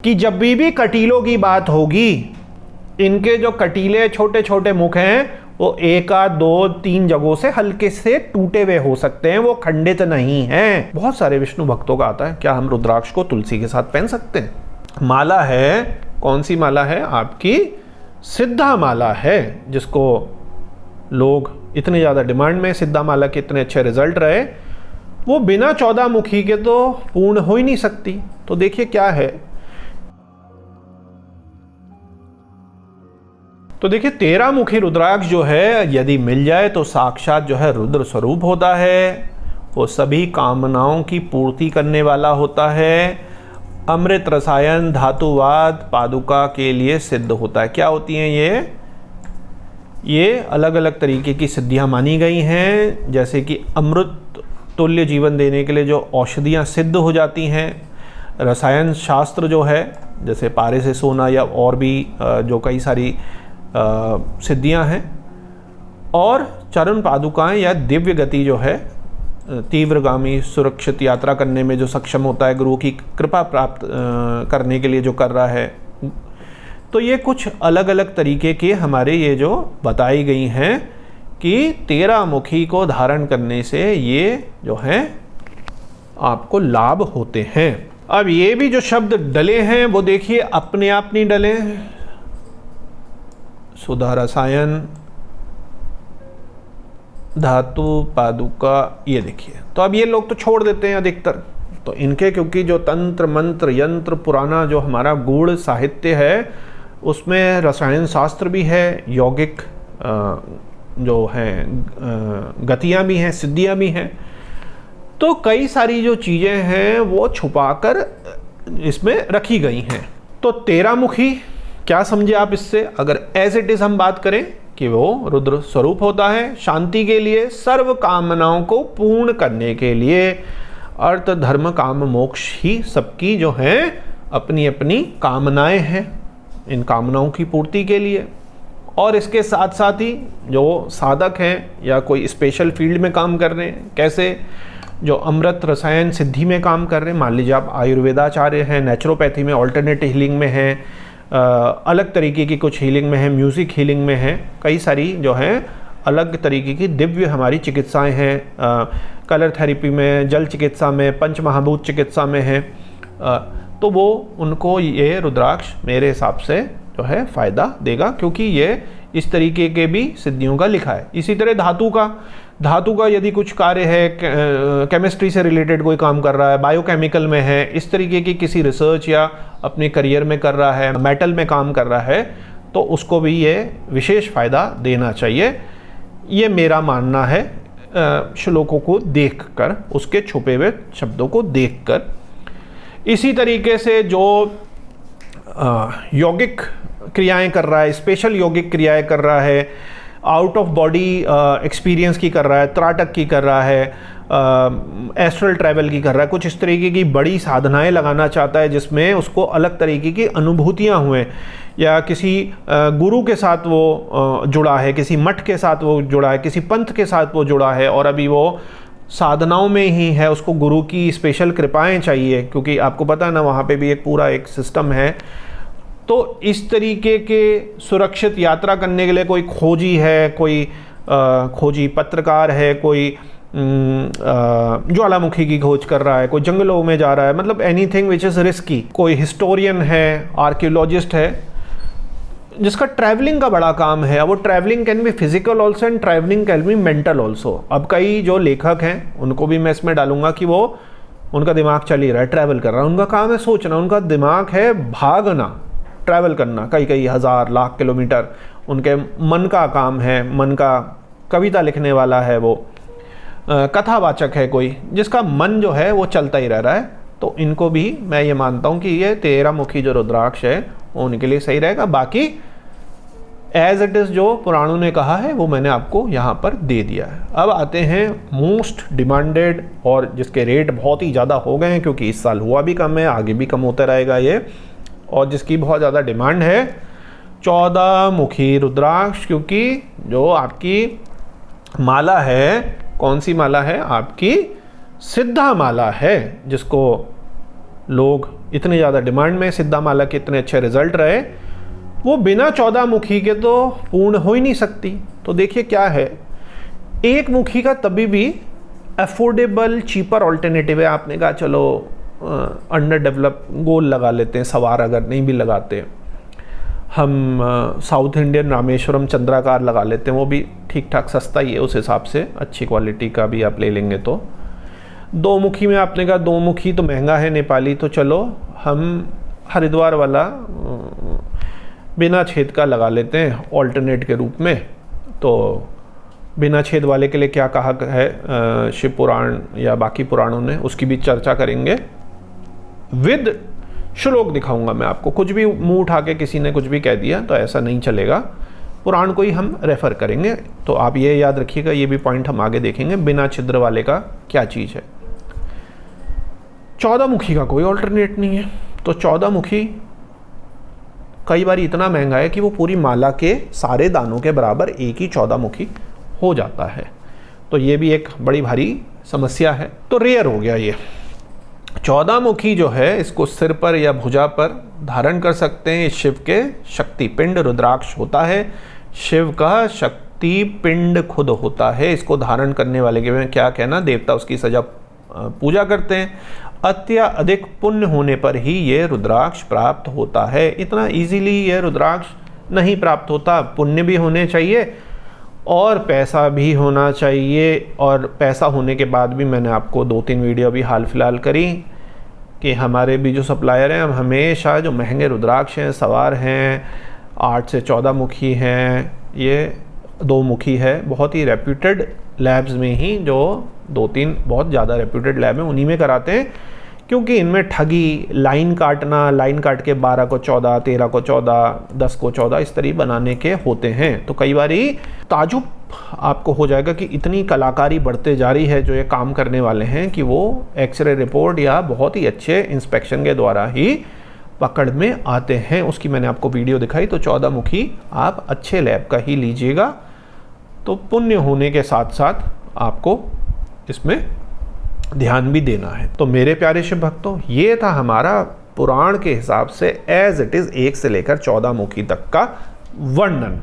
कि जब भी कटीलों की बात होगी, इनके जो कटीले छोटे छोटे मुख हैं वो एक आध दो तीन जगहों से हल्के से टूटे हुए हो सकते हैं, वो खंडित नहीं हैं। बहुत सारे विष्णु भक्तों का आता है, क्या हम रुद्राक्ष को तुलसी के साथ पहन सकते हैं? माला है, कौन सी माला है? आपकी सिद्धा माला है, जिसको लोग इतने ज़्यादा डिमांड में, सिद्धा माला के इतने अच्छे रिजल्ट रहे, वो बिना 14 मुखी के तो पूर्ण हो ही नहीं सकती। तो देखिए क्या है, तो देखिए 13 मुखी रुद्राक्ष जो है यदि मिल जाए तो साक्षात जो है रुद्र स्वरूप होता है, वो सभी कामनाओं की पूर्ति करने वाला होता है, अमृत रसायन धातुवाद पादुका के लिए सिद्ध होता है। क्या होती हैं ये अलग अलग तरीके की सिद्धियां मानी गई हैं, जैसे कि अमृत तुल्य जीवन देने के लिए जो औषधियां सिद्ध हो जाती हैं, रसायन शास्त्र जो है जैसे पारे से सोना या और भी जो कई सारी सिद्धियां हैं, और चरण पादुकाएं या दिव्य गति जो है, तीव्रगामी सुरक्षित यात्रा करने में जो सक्षम होता है, गुरु की कृपा प्राप्त करने के लिए जो कर रहा है। तो ये कुछ अलग अलग तरीके के हमारे ये जो बताई गई हैं कि 13 मुखी को धारण करने से ये जो हैं आपको लाभ होते हैं। अब ये भी जो शब्द डले हैं वो देखिए अपने आप नहीं डले, सुधा रसायन धातु पादुका, ये देखिए। तो अब ये लोग तो छोड़ देते हैं अधिकतर, तो इनके क्योंकि जो तंत्र मंत्र यंत्र पुराना जो हमारा गूढ़ साहित्य है उसमें रसायन शास्त्र भी है, यौगिक जो हैं गतियाँ भी हैं, सिद्धियाँ भी हैं, तो कई सारी जो चीज़ें हैं वो छुपाकर इसमें रखी गई हैं। तो 13 मुखी क्या समझे आप इससे? अगर एज इट इज हम बात करें कि वो रुद्र स्वरूप होता है, शांति के लिए, सर्व कामनाओं को पूर्ण करने के लिए, अर्थ धर्म काम मोक्ष ही सबकी जो हैं अपनी अपनी कामनाएं हैं, इन कामनाओं की पूर्ति के लिए। और इसके साथ साथ ही जो साधक हैं या कोई स्पेशल फील्ड में काम कर रहे हैं, कैसे जो अमृत रसायन सिद्धि में काम कर रहे हैं, मान लीजिए आप आयुर्वेदाचार्य हैं, नेचुरोपैथी में, ऑल्टरनेट हीलिंग में हैं, अलग तरीके की कुछ हीलिंग में है, म्यूज़िक हीलिंग में है, कई सारी जो हैं अलग तरीके की दिव्य हमारी चिकित्साएं हैं, कलर थेरेपी में, जल चिकित्सा में, पंच महाभूत चिकित्सा में है, तो वो उनको ये रुद्राक्ष मेरे हिसाब से जो है फ़ायदा देगा, क्योंकि ये इस तरीके के भी सिद्धियों का लिखा है। इसी तरह धातु का यदि कुछ कार्य है, केमिस्ट्री से रिलेटेड कोई काम कर रहा है, बायोकेमिकल में है, इस तरीके की किसी रिसर्च या अपने करियर में कर रहा है, मेटल में काम कर रहा है, तो उसको भी ये विशेष फ़ायदा देना चाहिए, ये मेरा मानना है श्लोकों को देखकर, उसके छुपे हुए शब्दों को देखकर। इसी तरीके से जो यौगिक क्रियाएं कर रहा है, स्पेशल यौगिक क्रियाएं कर रहा है, आउट ऑफ बॉडी एक्सपीरियंस की कर रहा है, त्राटक की कर रहा है, एस्ट्रल ट्रैवल की कर रहा है, कुछ इस तरीके की बड़ी साधनाएं लगाना चाहता है जिसमें उसको अलग तरीके की अनुभूतियां हुए, या किसी गुरु के साथ वो जुड़ा है, किसी मठ के साथ वो जुड़ा है, किसी पंथ के साथ वो जुड़ा है, और अभी वो साधनाओं में ही है, उसको गुरु की स्पेशल कृपाएं चाहिए, क्योंकि आपको पता है ना वहाँ पे भी एक पूरा एक सिस्टम है। तो इस तरीके के सुरक्षित यात्रा करने के लिए कोई खोजी है, कोई खोजी पत्रकार है, कोई ज्वालामुखी की खोज कर रहा है, कोई जंगलों में जा रहा है, मतलब एनीथिंग विच इज़ रिस्की, कोई हिस्टोरियन है, आर्कियोलॉजिस्ट है, जिसका ट्रैवलिंग का बड़ा काम है। अब वो travelling can be physical also and travelling can be mental also. अब कई जो लेखक हैं उनको भी मैं इसमें डालूंगा कि वो उनका दिमाग चल ही रहा है, ट्रैवल कर रहा है, उनका काम है सोचना, उनका दिमाग है भागना, ट्रैवल करना कई हज़ार लाख किलोमीटर, उनके मन का काम है, मन का कविता लिखने वाला है, वो कथावाचक है कोई, जिसका मन जो है वो चलता ही रह रहा है। तो इनको भी मैं ये मानता हूँ कि ये 13 मुखी जो रुद्राक्ष है वो उनके लिए सही रहेगा। बाकी एज इट इज़ जो पुराणों ने कहा है वो मैंने आपको यहाँ पर दे दिया है। अब आते हैं मोस्ट डिमांडेड, और जिसके रेट बहुत ही ज़्यादा हो गए हैं, क्योंकि इस साल हुआ भी कम है, आगे भी कम होता रहेगा ये, और जिसकी बहुत ज़्यादा डिमांड है 14 मुखी रुद्राक्ष। क्योंकि जो आपकी माला है, कौन सी माला है? आपकी सिद्धा माला है, जिसको लोग इतनी ज़्यादा डिमांड में, सिद्धामाला के इतने अच्छे रिजल्ट रहे, वो बिना 14 मुखी के तो पूर्ण हो ही नहीं सकती। तो देखिए क्या है, एक मुखी का तभी भी अफोर्डेबल चीपर ऑल्टरनेटिव है। आपने कहा चलो अंडर डेवलप गोल लगा लेते हैं, सवार अगर नहीं भी लगाते, हम साउथ इंडियन रामेश्वरम चंद्राकार लगा लेते हैं, वो भी ठीक ठाक सस्ता ही है उस हिसाब से, अच्छी क्वालिटी का भी आप ले लेंगे तो। 2 मुखी में आपने कहा 2 मुखी तो महंगा है नेपाली, तो चलो हम हरिद्वार वाला बिना छेद का लगा लेते हैं ऑल्टरनेट के रूप में। तो बिना छेद वाले के लिए क्या कहा है शिव पुराण या बाकी पुराणों ने, उसकी भी चर्चा करेंगे। विद श्लोक दिखाऊंगा मैं आपको, कुछ भी मुंह उठा के किसी ने कुछ भी कह दिया तो ऐसा नहीं चलेगा, पुराण को ही हम रेफर करेंगे। तो आप ये याद रखिएगा, ये भी पॉइंट हम आगे देखेंगे, बिना छिद्र वाले का क्या चीज़ है। 14 मुखी का कोई ऑल्टरनेट नहीं है। तो 14 मुखी कई बार इतना महंगा है कि वो पूरी माला के सारे दानों के बराबर एक ही 14 मुखी हो जाता है। तो ये भी एक बड़ी भारी समस्या है, तो रेयर हो गया ये। 14 मुखी जो है इसको सिर पर या भुजा पर धारण कर सकते हैं। शिव के शक्ति पिंड रुद्राक्ष होता है, शिव का शक्ति पिंड खुद होता है। इसको धारण करने वाले के में क्या कहना, देवता उसकी सजा पूजा करते हैं। अत्यधिक पुण्य होने पर ही ये रुद्राक्ष प्राप्त होता है। इतना इजीली ये रुद्राक्ष नहीं प्राप्त होता, पुण्य भी होने चाहिए और पैसा भी होना चाहिए। और पैसा होने के बाद भी मैंने आपको 2-3 वीडियो भी हाल फिलहाल करी कि हमारे भी जो सप्लायर हैं, हम हमेशा जो महंगे रुद्राक्ष हैं, सवार हैं, 8 से 14 मुखी हैं, ये 2 मुखी है, बहुत ही रेप्यूटेड लैब्स में ही, जो 2-3 बहुत ज़्यादा रेप्यूटेड लैब हैं उन्हीं में कराते हैं। क्योंकि इनमें ठगी, लाइन काटना, लाइन काट के 12 को 14, 13 को 14, 10 को 14 इस तरह बनाने के होते हैं। तो कई बार ताजुब आपको हो जाएगा कि इतनी कलाकारी बढ़ते जा रही है जो ये काम करने वाले हैं कि वो एक्सरे रिपोर्ट या बहुत ही अच्छे इंस्पेक्शन के द्वारा ही पकड़ में आते हैं। उसकी मैंने आपको वीडियो दिखाई। तो 14 मुखी आप अच्छे लैब का ही लीजिएगा, तो पुण्य होने के साथ साथ आपको इसमें ध्यान भी देना है। तो मेरे प्यारे शिव भक्तों, ये था हमारा पुराण के हिसाब से एज इट इज 1 से लेकर 14 मुखी तक का वर्णन।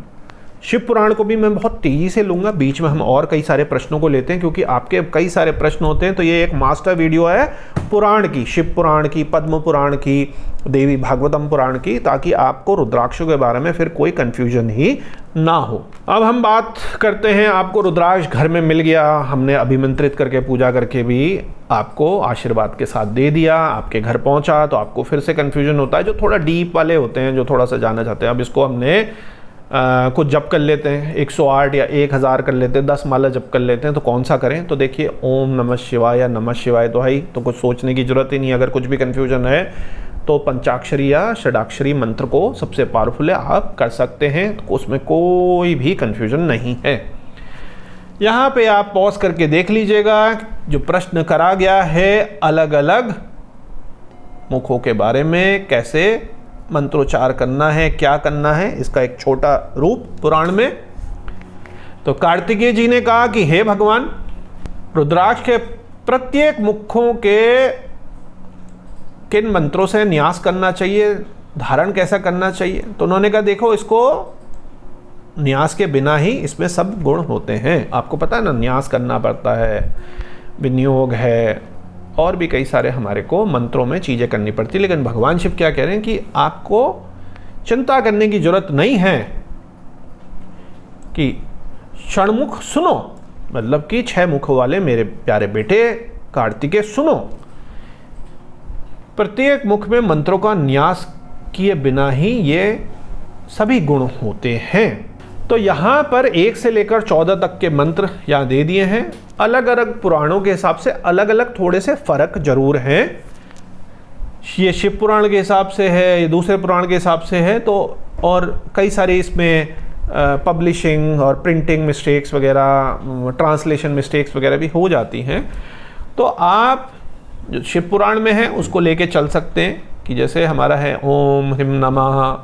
शिव पुराण को भी मैं बहुत तेजी से लूंगा, बीच में हम और कई सारे प्रश्नों को लेते हैं क्योंकि आपके कई सारे प्रश्न होते हैं। तो ये एक मास्टर वीडियो है पुराण की, शिव पुराण की, पद्म पुराण की, देवी भागवतम पुराण की, ताकि आपको रुद्राक्षों के बारे में फिर कोई कंफ्यूजन ही ना हो। अब हम बात करते हैं, आपको रुद्राक्ष घर में मिल गया, हमने अभिमंत्रित करके पूजा करके भी आपको आशीर्वाद के साथ दे दिया, आपके घर पहुंचा, तो आपको फिर से कंफ्यूजन होता है। जो थोड़ा डीप वाले होते हैं, जो थोड़ा सा जानना चाहते हैं, अब इसको हमने कुछ जप कर लेते हैं, 108 या 1000 कर लेते हैं, 10 माला जप कर लेते हैं, तो कौन सा करें। तो देखिए, ओम नमः शिवाय या नमः शिवाय तो है ही, तो कुछ सोचने की जरूरत ही नहीं। अगर कुछ भी कंफ्यूजन है तो पंचाक्षरी या षडाक्षरी मंत्र को सबसे पावरफुल है, आप कर सकते हैं, तो उसमें कोई भी कंफ्यूजन नहीं है। यहाँ पे आप पॉज करके देख लीजिएगा, जो प्रश्न करा गया है अलग अलग मुखों के बारे में, कैसे मंत्रोच्चार करना है, क्या करना है, इसका एक छोटा रूप पुराण में। तो कार्तिकेय जी ने कहा कि हे भगवान, रुद्राक्ष के प्रत्येक मुखों के किन मंत्रों से न्यास करना चाहिए, धारण कैसा करना चाहिए। तो उन्होंने कहा देखो, इसको न्यास के बिना ही इसमें सब गुण होते हैं। आपको पता है ना, न्यास करना पड़ता है, विनियोग है, और भी कई सारे हमारे को मंत्रों में चीज़ें करनी पड़ती। लेकिन भगवान शिव क्या कह रहे हैं कि आपको चिंता करने की जरूरत नहीं है कि षणमुख सुनो, मतलब कि 6 मुख वाले मेरे प्यारे बेटे कार्तिकेय सुनो, प्रत्येक मुख में मंत्रों का न्यास किए बिना ही ये सभी गुण होते हैं। तो यहाँ पर 1 से लेकर 14 तक के मंत्र यहाँ दे दिए हैं। अलग अलग पुराणों के हिसाब से अलग अलग थोड़े से फर्क जरूर हैं। ये शिव पुराण के हिसाब से है, ये दूसरे पुराण के हिसाब से है, तो और कई सारे इसमें पब्लिशिंग और प्रिंटिंग मिस्टेक्स वगैरह, ट्रांसलेशन मिस्टेक्स वगैरह भी हो जाती हैं। तो आप जो शिव पुराण में है उसको लेके चल सकते हैं कि जैसे हमारा है ओम ह्रीं नमः,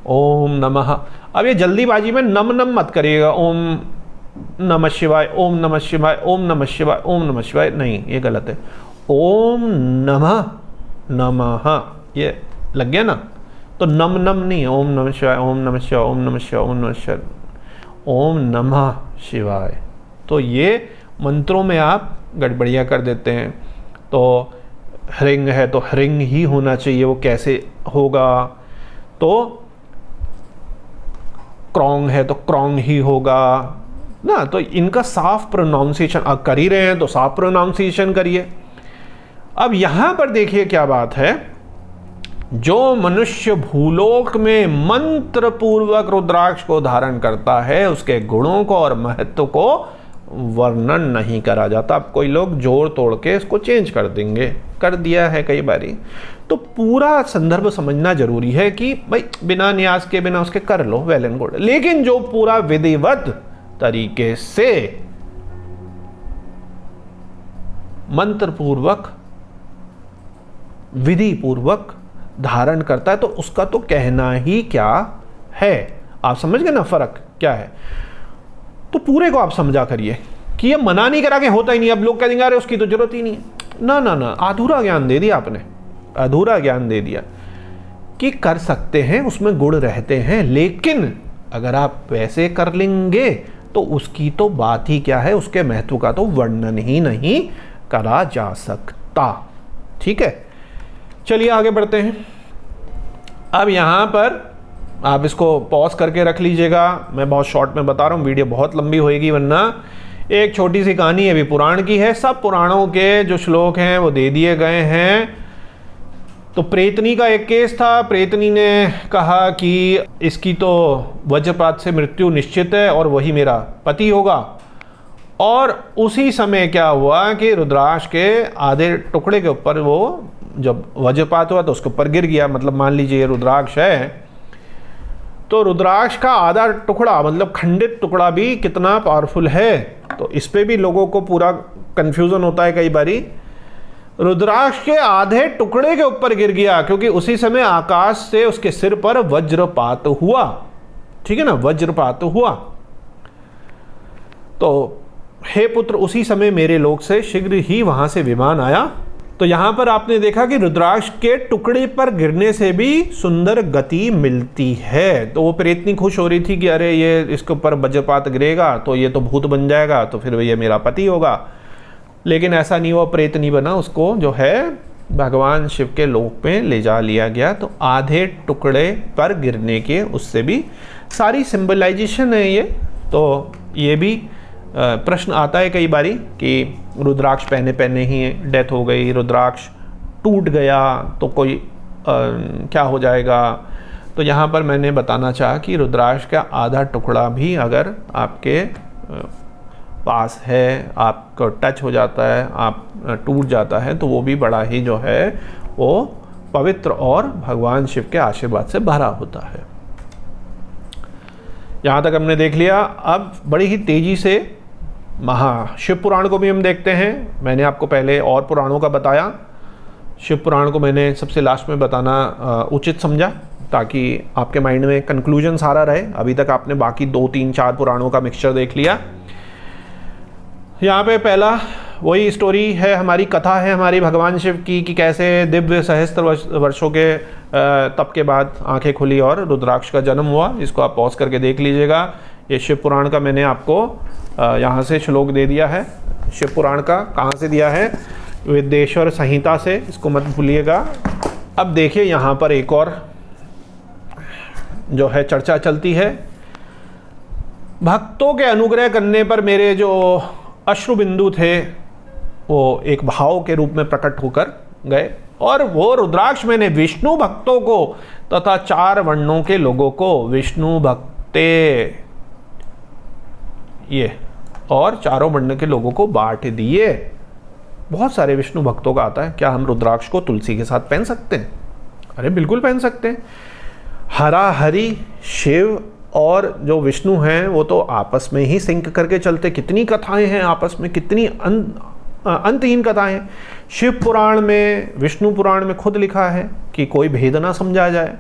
ओम नमः। अब ये जल्दीबाजी में नम नम मत करिएगा, ओम नमः शिवाय, ओम नमः शिवाय, ओम नमः शिवाय, ओम नमः शिवाय, नहीं, ये गलत है। ओम नमः नमः, ये लग गया ना। तो नम नम नहीं, ओम नमः शिवाय, ओम नमः शिवाय, ओम नमः शिवाय, ओम नमः शिवाय, ओम नमः शिवाय। तो ये मंत्रों में आप गड़बड़ियाँ कर देते हैं। तो ह्रिंग है तो ह्रिंग ही होना चाहिए, वो कैसे होगा? तो क्रॉन्ग है तो क्रॉन्ग ही होगा ना। तो इनका साफ प्रोनाउंसिएशन आप कर ही रहे हैं तो साफ प्रोनाउंसिएशन करिए। अब यहां पर देखिए क्या बात है, जो मनुष्य भूलोक में मंत्र पूर्वक रुद्राक्ष को धारण करता है उसके गुणों को और महत्व को वर्णन नहीं करा जाता। अब कोई लोग जोड़ तोड़ के इसको चेंज कर देंगे, कर दिया है कई बारी। तो पूरा संदर्भ समझना जरूरी है कि भाई बिना न्यास के बिना उसके कर लो, वेल एंड गुड। लेकिन जो पूरा विधिवत तरीके से मंत्र पूर्वक विधि पूर्वक धारण करता है तो उसका तो कहना ही क्या है। आप समझ गए ना फर्क क्या है? तो पूरे को आप समझा करिए कि ये मना नहीं करा के होता ही नहीं। अब लोग कह देंगे अरे उसकी तो जरूरत ही नहीं है। ना ना ना, अधूरा ज्ञान दे दिया आपने, अधूरा ज्ञान दे दिया कि कर सकते हैं, उसमें गुण रहते हैं, लेकिन अगर आप वैसे कर लेंगे तो उसकी तो बात ही क्या है, उसके महत्व का तो वर्णन ही नहीं करा जा सकता। ठीक है, चलिए आगे बढ़ते हैं। अब यहां पर आप इसको पॉज करके रख लीजिएगा, मैं बहुत शॉर्ट में बता रहा हूँ, वीडियो बहुत लंबी होएगी वरना। एक छोटी सी कहानी अभी पुराण की है, सब पुराणों के जो श्लोक हैं वो दे दिए गए हैं। तो प्रेतनी का एक केस था, प्रेतनी ने कहा कि इसकी तो वज्रपात से मृत्यु निश्चित है और वही मेरा पति होगा। और उसी समय क्या हुआ कि रुद्राक्ष के आधे टुकड़े के ऊपर वो जब वज्रपात हुआ तो उसके ऊपर गिर गया। मतलब मान लीजिए ये रुद्राक्ष है तो रुद्राक्ष का आधा टुकड़ा मतलब खंडित टुकड़ा भी कितना पावरफुल है। तो इस पे भी लोगों को पूरा कंफ्यूजन होता है कई बारी। रुद्राक्ष के आधे टुकड़े के ऊपर गिर गया क्योंकि उसी समय आकाश से उसके सिर पर वज्रपात हुआ। ठीक है ना, वज्रपात हुआ। तो हे पुत्र, उसी समय मेरे लोक से शीघ्र ही वहां से विमान आया। तो यहां पर आपने देखा कि रुद्राक्ष के टुकड़े पर गिरने से भी सुंदर गति मिलती है। तो वो प्रेतनी खुश हो रही थी कि अरे ये इसके ऊपर वज्रपात गिरेगा तो ये तो भूत बन जाएगा, तो फिर ये मेरा पति होगा। लेकिन ऐसा नहीं हुआ, प्रेतनी बना, उसको जो है भगवान शिव के लोक में ले जा लिया गया। तो आधे टुकड़े पर गिरने के उससे भी सारी सिंबलाइजेशन है ये। तो ये भी प्रश्न आता है कई बारी कि रुद्राक्ष पहने ही डेथ हो गई, रुद्राक्ष टूट गया तो कोई क्या हो जाएगा। तो यहाँ पर मैंने बताना चाहा कि रुद्राक्ष का आधा टुकड़ा भी अगर आपके पास है, आपको टच हो जाता है, आप टूट जाता है, तो वो भी बड़ा ही जो है वो पवित्र और भगवान शिव के आशीर्वाद से भरा होता है। यहाँ तक हमने देख लिया। अब बड़ी ही तेजी से शिव पुराण को भी हम देखते हैं। मैंने आपको पहले और पुराणों का बताया, शिव पुराण को मैंने सबसे लास्ट में बताना उचित समझा ताकि आपके माइंड में कंक्लूजन सारा रहे। अभी तक आपने बाकी 2, 3, 4 पुराणों का मिक्सचर देख लिया। यहाँ पे पहला वही स्टोरी है, हमारी कथा है हमारी भगवान शिव की कि कैसे दिव्य सहस्त्र वर्षों के तप के बाद आंखें खुली और रुद्राक्ष का जन्म हुआ। इसको आप पॉज करके देख लीजिएगा। ये शिव पुराण का मैंने आपको यहाँ से श्लोक दे दिया है। शिव पुराण का कहाँ से दिया है? विद्येश्वर संहिता से, इसको मत भूलिएगा। अब देखिए यहाँ पर एक और जो है चर्चा चलती है। भक्तों के अनुग्रह करने पर मेरे जो अश्रु बिंदु थे वो एक भाव के रूप में प्रकट होकर गए और वो रुद्राक्ष मैंने विष्णु भक्तों को तथा 4 वर्णों के लोगों को विष्णु भक्ते ये और 4 वर्ण के लोगों को बांट दिए। बहुत सारे विष्णु भक्तों का आता है, क्या हम रुद्राक्ष को तुलसी के साथ पहन सकते हैं? अरे बिल्कुल पहन सकते हैं। हरा हरि शिव और जो विष्णु हैं वो तो आपस में ही सिंक करके चलते। कितनी कथाएं हैं आपस में, कितनी अंतहीन कथाएं। शिव पुराण में, विष्णु पुराण में खुद लिखा है कि कोई भेद ना समझा जाए।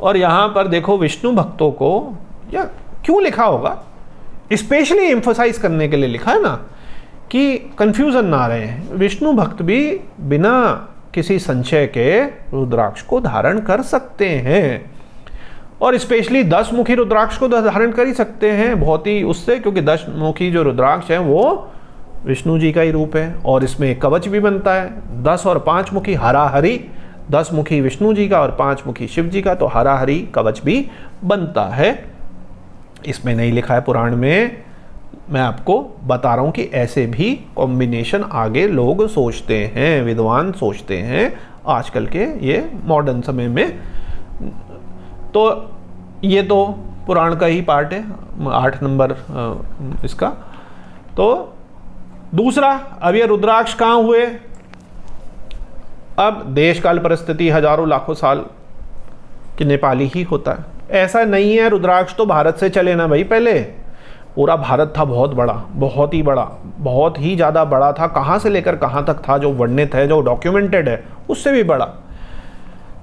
और यहाँ पर देखो विष्णु भक्तों को, या क्यों लिखा होगा, स्पेशली एम्फोसाइज करने के लिए लिखा है ना कि कंफ्यूजन ना रहे। विष्णु भक्त भी बिना किसी संचय के रुद्राक्ष को धारण कर सकते हैं, और स्पेशली 10 मुखी रुद्राक्ष को धारण कर ही सकते हैं बहुत ही उससे, क्योंकि 10 मुखी जो रुद्राक्ष है वो विष्णु जी का ही रूप है, और इसमें एक कवच भी बनता है। 10 और 5 मुखी हराहरी, 10 मुखी विष्णु जी का और 5 मुखी शिव जी का, तो हराहरी कवच भी बनता है। इसमें नहीं लिखा है पुराण में, मैं आपको बता रहा हूं कि ऐसे भी कॉम्बिनेशन आगे लोग सोचते हैं, विद्वान सोचते हैं आजकल के ये मॉडर्न समय में। तो ये तो पुराण का ही पार्ट है, 8 नंबर इसका। तो दूसरा, अब ये रुद्राक्ष कहाँ हुए? अब देश काल परिस्थिति हजारों लाखों साल कि नेपाली ही होता है, ऐसा नहीं है रुद्राक्ष तो भारत से चले ना भाई। पहले पूरा भारत था बहुत बड़ा, बहुत ही बड़ा, बहुत ही ज़्यादा बड़ा था। कहाँ से लेकर कहाँ तक था, जो वर्णित है, जो डॉक्यूमेंटेड है, उससे भी बड़ा।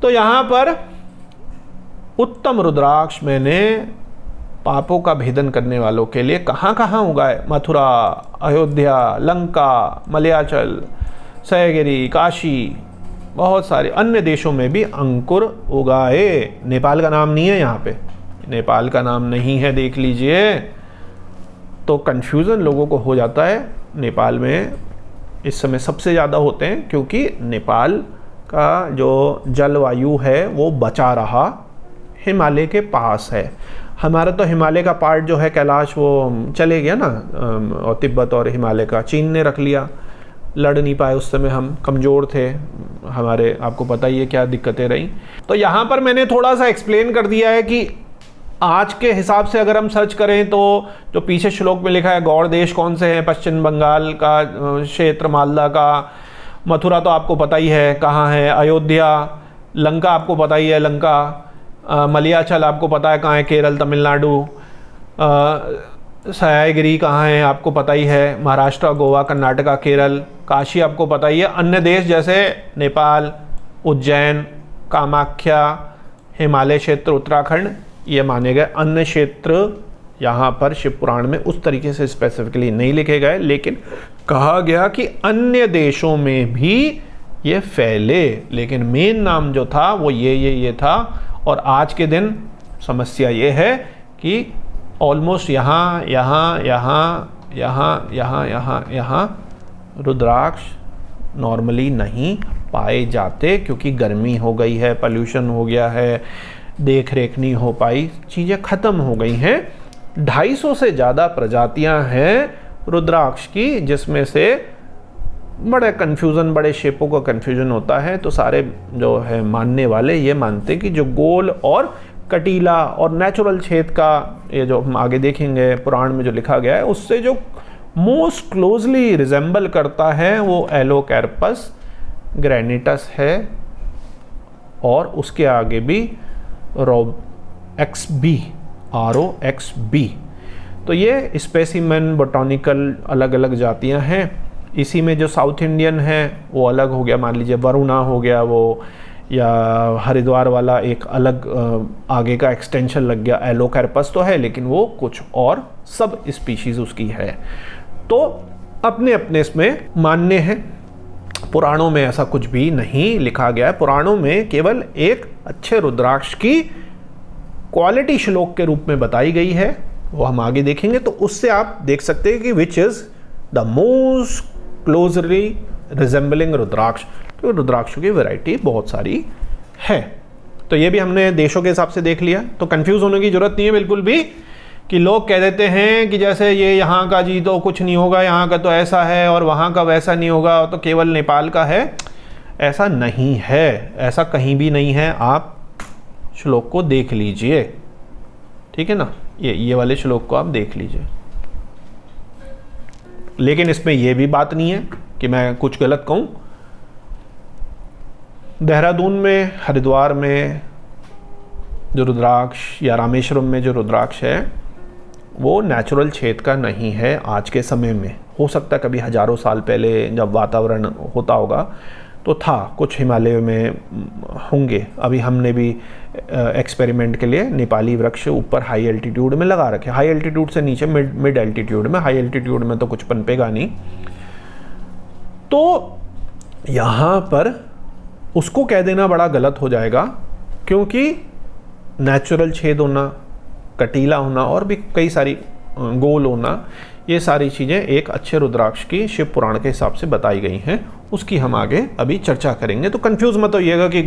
तो यहाँ पर उत्तम रुद्राक्ष मैंने पापों का भेदन करने वालों के लिए कहाँ कहाँ उगाए? मथुरा, अयोध्या, लंका, मलयाचल, सयगिरी, काशी, बहुत सारे अन्य देशों में भी अंकुर उगाए। नेपाल का नाम नहीं है यहाँ पे, नेपाल का नाम नहीं है, देख लीजिए। तो कंफ्यूजन लोगों को हो जाता है। नेपाल में इस समय सबसे ज़्यादा होते हैं, क्योंकि नेपाल का जो जलवायु है वो बचा रहा, हिमालय के पास है। हमारा तो हिमालय का पार्ट जो है कैलाश वो चले गया ना, और तिब्बत और हिमालय का चीन ने रख लिया, लड़ नहीं पाए उस समय, हम कमज़ोर थे, हमारे आपको पता ही है क्या दिक्कतें रहीं। तो यहाँ पर मैंने थोड़ा सा एक्सप्लेन कर दिया है कि आज के हिसाब से अगर हम सर्च करें तो जो पीछे श्लोक में लिखा है गौड़ देश कौन से हैं, पश्चिम बंगाल का क्षेत्र, मालदा का, मथुरा तो आपको पता ही है कहाँ है, अयोध्या, लंका आपको पता ही है लंका, मलयाचल आपको पता है कहाँ है, केरल, तमिलनाडु, सयागिरी कहाँ है आपको पता ही है, महाराष्ट्र, गोवा, कर्नाटका, केरल, काशी आपको पता ही है। अन्य देश जैसे नेपाल, उज्जैन, कामाख्या, हिमालय क्षेत्र, उत्तराखंड, ये माने गए। अन्य क्षेत्र यहाँ पर शिव पुराण में उस तरीके से स्पेसिफिकली नहीं लिखे गए, लेकिन कहा गया कि अन्य देशों में भी ये फैले, लेकिन मेन नाम जो था वो ये था। और आज के दिन समस्या ये है कि ऑलमोस्ट यहाँ रुद्राक्ष नॉर्मली नहीं पाए जाते, क्योंकि गर्मी हो गई है, पोल्यूशन हो गया है, देख रेख नहीं हो पाई, चीज़ें ख़त्म हो गई हैं। 250 से ज़्यादा प्रजातियां हैं रुद्राक्ष की, जिसमें से बड़े कन्फ्यूज़न, बड़े शेपों का कन्फ्यूजन होता है। तो सारे जो है मानने वाले ये मानते कि जो गोल और कटीला और नेचुरल छेद का, ये जो हम आगे देखेंगे पुराण में जो लिखा गया है, उससे जो मोस्ट क्लोजली रिजेंबल करता है वो एलोकैर्पस ग्रैनिटस है, और उसके आगे भी ROXB। तो ये स्पेसिमेन बोटानिकल अलग अलग जातियां हैं। इसी में जो साउथ इंडियन है वो अलग हो गया, मान लीजिए वरुणा हो गया वो, या हरिद्वार वाला एक अलग आगे का एक्सटेंशन लग गया। एलोकैर्पस तो है, लेकिन वो कुछ और सब स्पीशीज़ उसकी है। तो अपने अपने इसमें मानने हैं। पुराणों में ऐसा कुछ भी नहीं लिखा गया है। पुराणों में केवल एक अच्छे रुद्राक्ष की क्वालिटी श्लोक के रूप में बताई गई है, वो हम आगे देखेंगे। तो उससे आप देख सकते हैं कि which is the most closely resembling rudraksha. तो रुद्राक्षों की वैरायटी बहुत सारी है। तो ये भी हमने देशों के हिसाब से देख लिया। तो कंफ्यूज होने की जरूरत नहीं है बिल्कुल भी, कि लोग कह देते हैं कि जैसे ये यहाँ का जी तो कुछ नहीं होगा, यहाँ का तो ऐसा है और वहाँ का वैसा नहीं होगा, तो केवल नेपाल का है। ऐसा नहीं है, ऐसा कहीं भी नहीं है। आप श्लोक को देख लीजिए, ठीक है ना, ये वाले श्लोक को आप देख लीजिए। लेकिन इसमें यह भी बात नहीं है कि मैं कुछ गलत कहूं। देहरादून में, हरिद्वार में जो रुद्राक्ष, या रामेश्वरम में जो रुद्राक्ष है, वो नेचुरल छेद का नहीं है आज के समय में। हो सकता है कभी हजारों साल पहले जब वातावरण होता होगा तो था, कुछ हिमालय में होंगे। अभी हमने भी एक्सपेरिमेंट के लिए नेपाली वृक्ष ऊपर हाई एल्टीट्यूड में लगा रखे। हाई एल्टीट्यूड से नीचे मिड एल्टीट्यूड में, हाई एल्टीट्यूड में तो कुछ पनपेगा नहीं। तो यहाँ पर उसको कह देना बड़ा गलत हो जाएगा, क्योंकि नेचुरल छेद होना, कटीला होना और भी कई सारी गोल होना, ये सारी चीज़ें एक अच्छे रुद्राक्ष की शिव पुराण के हिसाब से बताई गई हैं। उसकी हम आगे अभी चर्चा करेंगे। तो कंफ्यूज मत होइएगा कि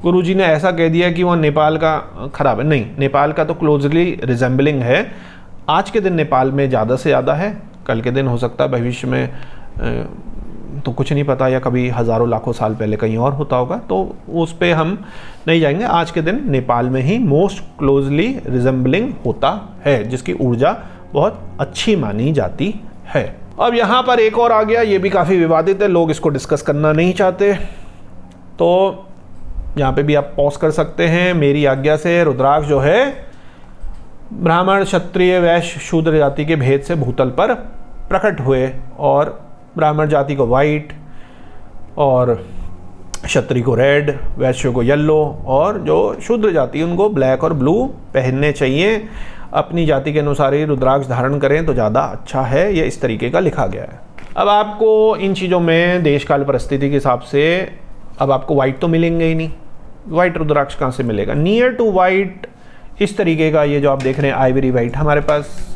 गुरुजी ने ऐसा कह दिया कि वह नेपाल का खराब है। नहीं, नेपाल का तो क्लोजली रिजेंबलिंग है। आज के दिन नेपाल में ज़्यादा से ज़्यादा है, कल के दिन हो सकता है भविष्य में तो कुछ नहीं पता, या कभी हज़ारों लाखों साल पहले कहीं और होता होगा, तो उस पर हम नहीं जाएंगे। आज के दिन नेपाल में ही मोस्ट क्लोजली रिजेंबलिंग होता है, जिसकी ऊर्जा बहुत अच्छी मानी जाती है। अब यहाँ पर एक और आ गया, ये भी काफ़ी विवादित है, लोग इसको डिस्कस करना नहीं चाहते, तो यहाँ पे भी आप पॉज कर सकते हैं मेरी आज्ञा से। रुद्राक्ष जो है ब्राह्मण, क्षत्रिय, वैश्य, शूद्र जाति के भेद से भूतल पर प्रकट हुए, और ब्राह्मण जाति को वाइट, और क्षत्रिय को रेड, वैश्य को येलो, और जो शूद्र जाति उनको ब्लैक और ब्लू पहनने चाहिए। अपनी जाति के अनुसार ही रुद्राक्ष धारण करें तो ज़्यादा अच्छा है, ये इस तरीके का लिखा गया है। अब आपको इन चीज़ों में देश काल परिस्थिति के हिसाब से अब आपको वाइट तो मिलेंगे ही नहीं। वाइट रुद्राक्ष कहाँ से मिलेगा? नियर टू वाइट इस तरीके का, ये जो आप देख रहे हैं आइवरी वाइट, हमारे पास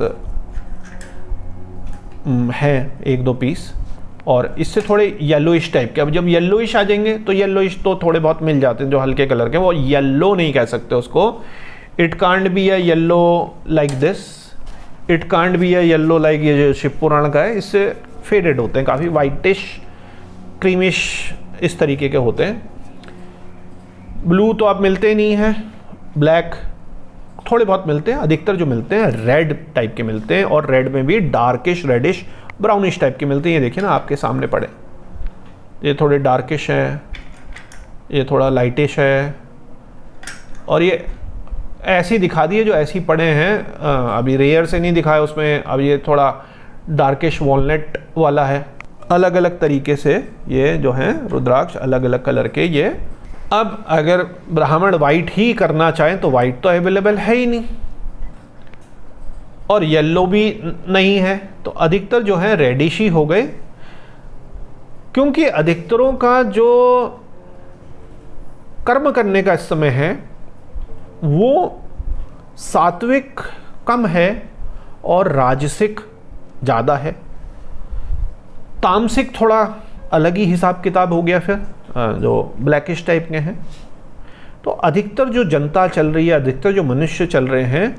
है 1-2 पीस, और इससे थोड़े येलोइश टाइप के। अब जब येलोइश आ जाएंगे तो येलोइश तो थोड़े बहुत मिल जाते हैं जो हल्के कलर के, वो येलो नहीं कह सकते उसको। It can't be a yellow like this, it can't be a yellow like ये जो शिव पुराण का है, इससे फेडेड होते हैं, काफ़ी वाइटिश क्रीमिश इस तरीके के होते हैं। ब्लू तो आप मिलते ही नहीं हैं, ब्लैक थोड़े बहुत मिलते हैं, अधिकतर जो मिलते हैं रेड टाइप के मिलते हैं, और रेड में भी डार्किश रेडिश ब्राउनिश टाइप के मिलते हैं। ये देखिए ना आपके सामने पड़े, ये थोड़े डार्किश हैं, ये थोड़ा लाइटिश है, और ये ऐसी दिखा दिए जो ऐसी पड़े हैं। अभी रेयर से नहीं दिखाया उसमें, अब ये थोड़ा डार्किश वॉलनट वाला है। अलग अलग तरीके से ये जो हैं रुद्राक्ष अलग अलग कलर के ये। अब अगर ब्राह्मण वाइट ही करना चाहें तो वाइट तो अवेलेबल है ही नहीं, और येलो भी नहीं है, तो अधिकतर जो है रेडिश ही हो गए, क्योंकि अधिकतरों का जो कर्म करने का इस समय है वो सात्विक कम है और राजसिक ज़्यादा है। तामसिक थोड़ा अलग ही हिसाब किताब हो गया फिर, जो ब्लैकिश टाइप के हैं। तो अधिकतर जो जनता चल रही है, अधिकतर जो मनुष्य चल रहे हैं,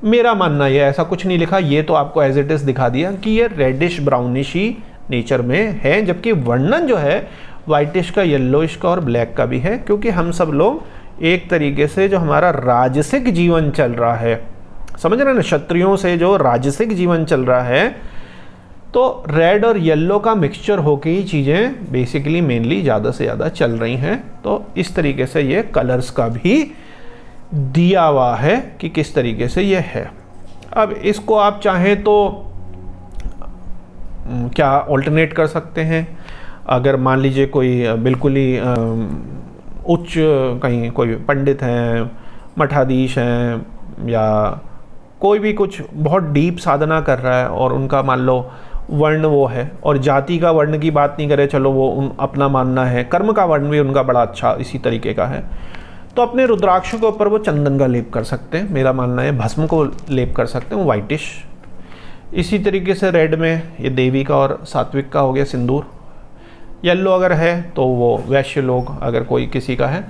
मेरा मानना ये, ऐसा कुछ नहीं लिखा, ये तो आपको एज इट इज़ दिखा दिया कि ये रेडिश ब्राउनिश ही नेचर में है, जबकि वर्णन जो है वाइटिश का, येलोइश का और ब्लैक का भी है, क्योंकि हम सब लोग एक तरीके से जो हमारा राजसिक जीवन चल रहा है, समझ रहे हैं ना, क्षत्रियों से जो राजसिक जीवन चल रहा है, तो रेड और येलो का मिक्सचर होके ही चीज़ें बेसिकली मेनली ज़्यादा से ज़्यादा चल रही हैं। तो इस तरीके से ये कलर्स का भी दिया हुआ है कि किस तरीके से ये है। अब इसको आप चाहें तो क्या ऑल्टरनेट कर सकते हैं। अगर मान लीजिए कोई बिल्कुल ही उच्च कहीं कोई पंडित हैं, मठाधीश हैं, या कोई भी कुछ बहुत डीप साधना कर रहा है और उनका मान लो वर्ण वो है, और जाति का वर्ण की बात नहीं करे, चलो वो अपना मानना है, कर्म का वर्ण भी उनका बड़ा अच्छा इसी तरीके का है, तो अपने रुद्राक्ष के ऊपर वो चंदन का लेप कर सकते हैं। मेरा मानना है भस्म को लेप कर सकते हैं, वो वाइटिश। इसी तरीके से रेड में ये देवी का और सात्विक का हो गया सिंदूर। येलो अगर है तो वो वैश्य लोग, अगर कोई किसी का है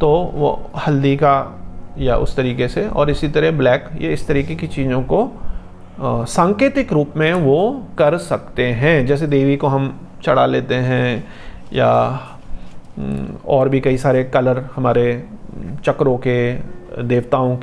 तो वो हल्दी का या उस तरीके से, और इसी तरह ब्लैक, ये इस तरीके की चीज़ों को सांकेतिक रूप में वो कर सकते हैं। जैसे देवी को हम चढ़ा लेते हैं, या और भी कई सारे कलर हमारे चक्रों के, देवताओं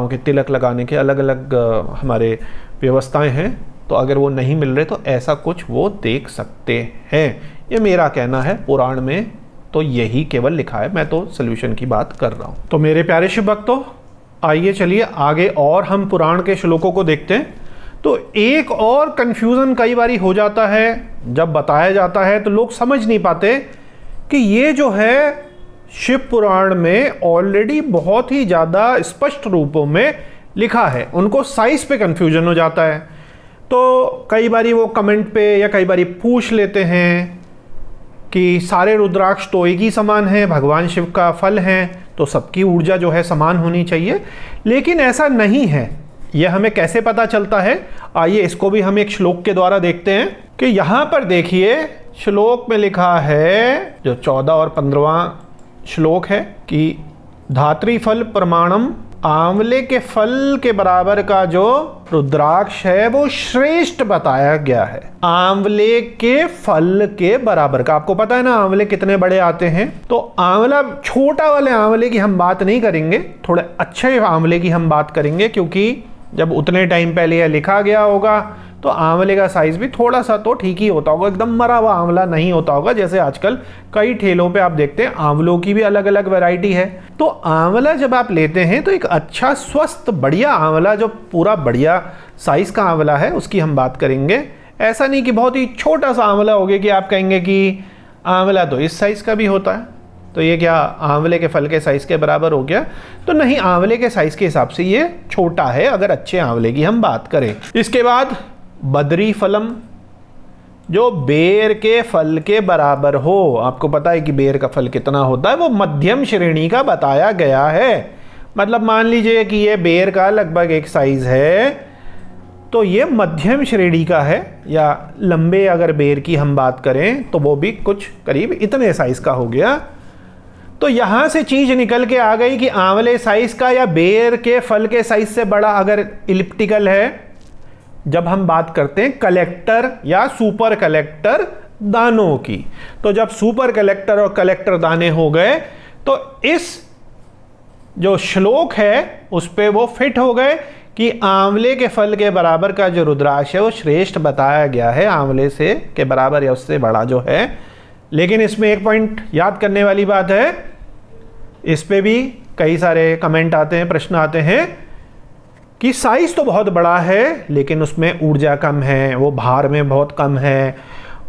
के तिलक लगाने के अलग अलग हमारे व्यवस्थाएं हैं। तो अगर वो नहीं मिल रहे तो ऐसा कुछ वो देख सकते हैं, ये मेरा कहना है। पुराण में तो यही केवल लिखा है, मैं तो सल्यूशन की बात कर रहा हूँ। तो मेरे प्यारे शिव भक्तों, आइए चलिए आगे और हम पुराण के श्लोकों को देखते हैं। तो एक और कन्फ्यूज़न कई बारी हो जाता है, जब बताया जाता है तो लोग समझ नहीं पाते कि ये जो है शिव पुराण में ऑलरेडी बहुत ही ज़्यादा स्पष्ट रूपों में लिखा है, उनको साइज पे कन्फ्यूजन हो जाता है। तो कई बारी वो कमेंट पे या कई बारी पूछ लेते हैं कि सारे रुद्राक्ष तो एक ही समान है, भगवान शिव का फल है, तो सबकी ऊर्जा जो है समान होनी चाहिए। लेकिन ऐसा नहीं है। यह हमें कैसे पता चलता है? आइए इसको भी हम एक श्लोक के द्वारा देखते हैं कि यहाँ पर देखिए श्लोक में लिखा है, जो 14 और 15वां श्लोक है कि धात्री फल प्रमाणम, आंवले के फल के बराबर का जो रुद्राक्ष है वो श्रेष्ठ बताया गया है। आंवले के फल के बराबर का, आपको पता है ना आंवले कितने बड़े आते हैं, तो आंवला, छोटा वाले आंवले की हम बात नहीं करेंगे, थोड़े अच्छे आंवले की हम बात करेंगे, क्योंकि जब उतने टाइम पहले यह लिखा गया होगा तो आंवले का साइज भी थोड़ा सा तो ठीक ही होता होगा, एकदम मरा हुआ आंवला नहीं होता होगा। जैसे आजकल कई ठेलों पे आप देखते हैं आंवलों की भी अलग अलग वैरायटी है। तो आंवला जब आप लेते हैं तो एक अच्छा स्वस्थ बढ़िया आंवला, जो पूरा बढ़िया साइज का आंवला है, उसकी हम बात करेंगे। ऐसा नहीं कि बहुत ही छोटा सा आंवला हो गया कि आप कहेंगे कि आंवला तो इस साइज का भी होता है, तो ये क्या आंवले के फल के साइज के बराबर हो गया? तो नहीं, आंवले के साइज के हिसाब से ये छोटा है अगर अच्छे आंवले की हम बात करें। इसके बाद बद्री फलम, जो बेर के फल के बराबर हो। आपको पता है कि बेर का फल कितना होता है, वो मध्यम श्रेणी का बताया गया है। मतलब मान लीजिए कि ये बेर का लगभग एक साइज है, तो ये मध्यम श्रेणी का है, या लंबे अगर बेर की हम बात करें तो वो भी कुछ करीब इतने साइज का हो गया। तो यहां से चीज निकल के आ गई कि आंवले साइज का या बेर के फल के साइज से बड़ा अगर इलिप्टिकल है, जब हम बात करते हैं कलेक्टर या सुपर कलेक्टर दानों की, तो जब सुपर कलेक्टर और कलेक्टर दाने हो गए तो इस जो श्लोक है उस पे वो फिट हो गए कि आंवले के फल के बराबर का जो रुद्राक्ष है वो श्रेष्ठ बताया गया है, आंवले से के बराबर या उससे बड़ा जो है। लेकिन इसमें एक पॉइंट याद करने वाली बात है, इस पे भी कई सारे कमेंट आते हैं, प्रश्न आते हैं कि साइज तो बहुत बड़ा है लेकिन उसमें ऊर्जा कम है, वो भार में बहुत कम है,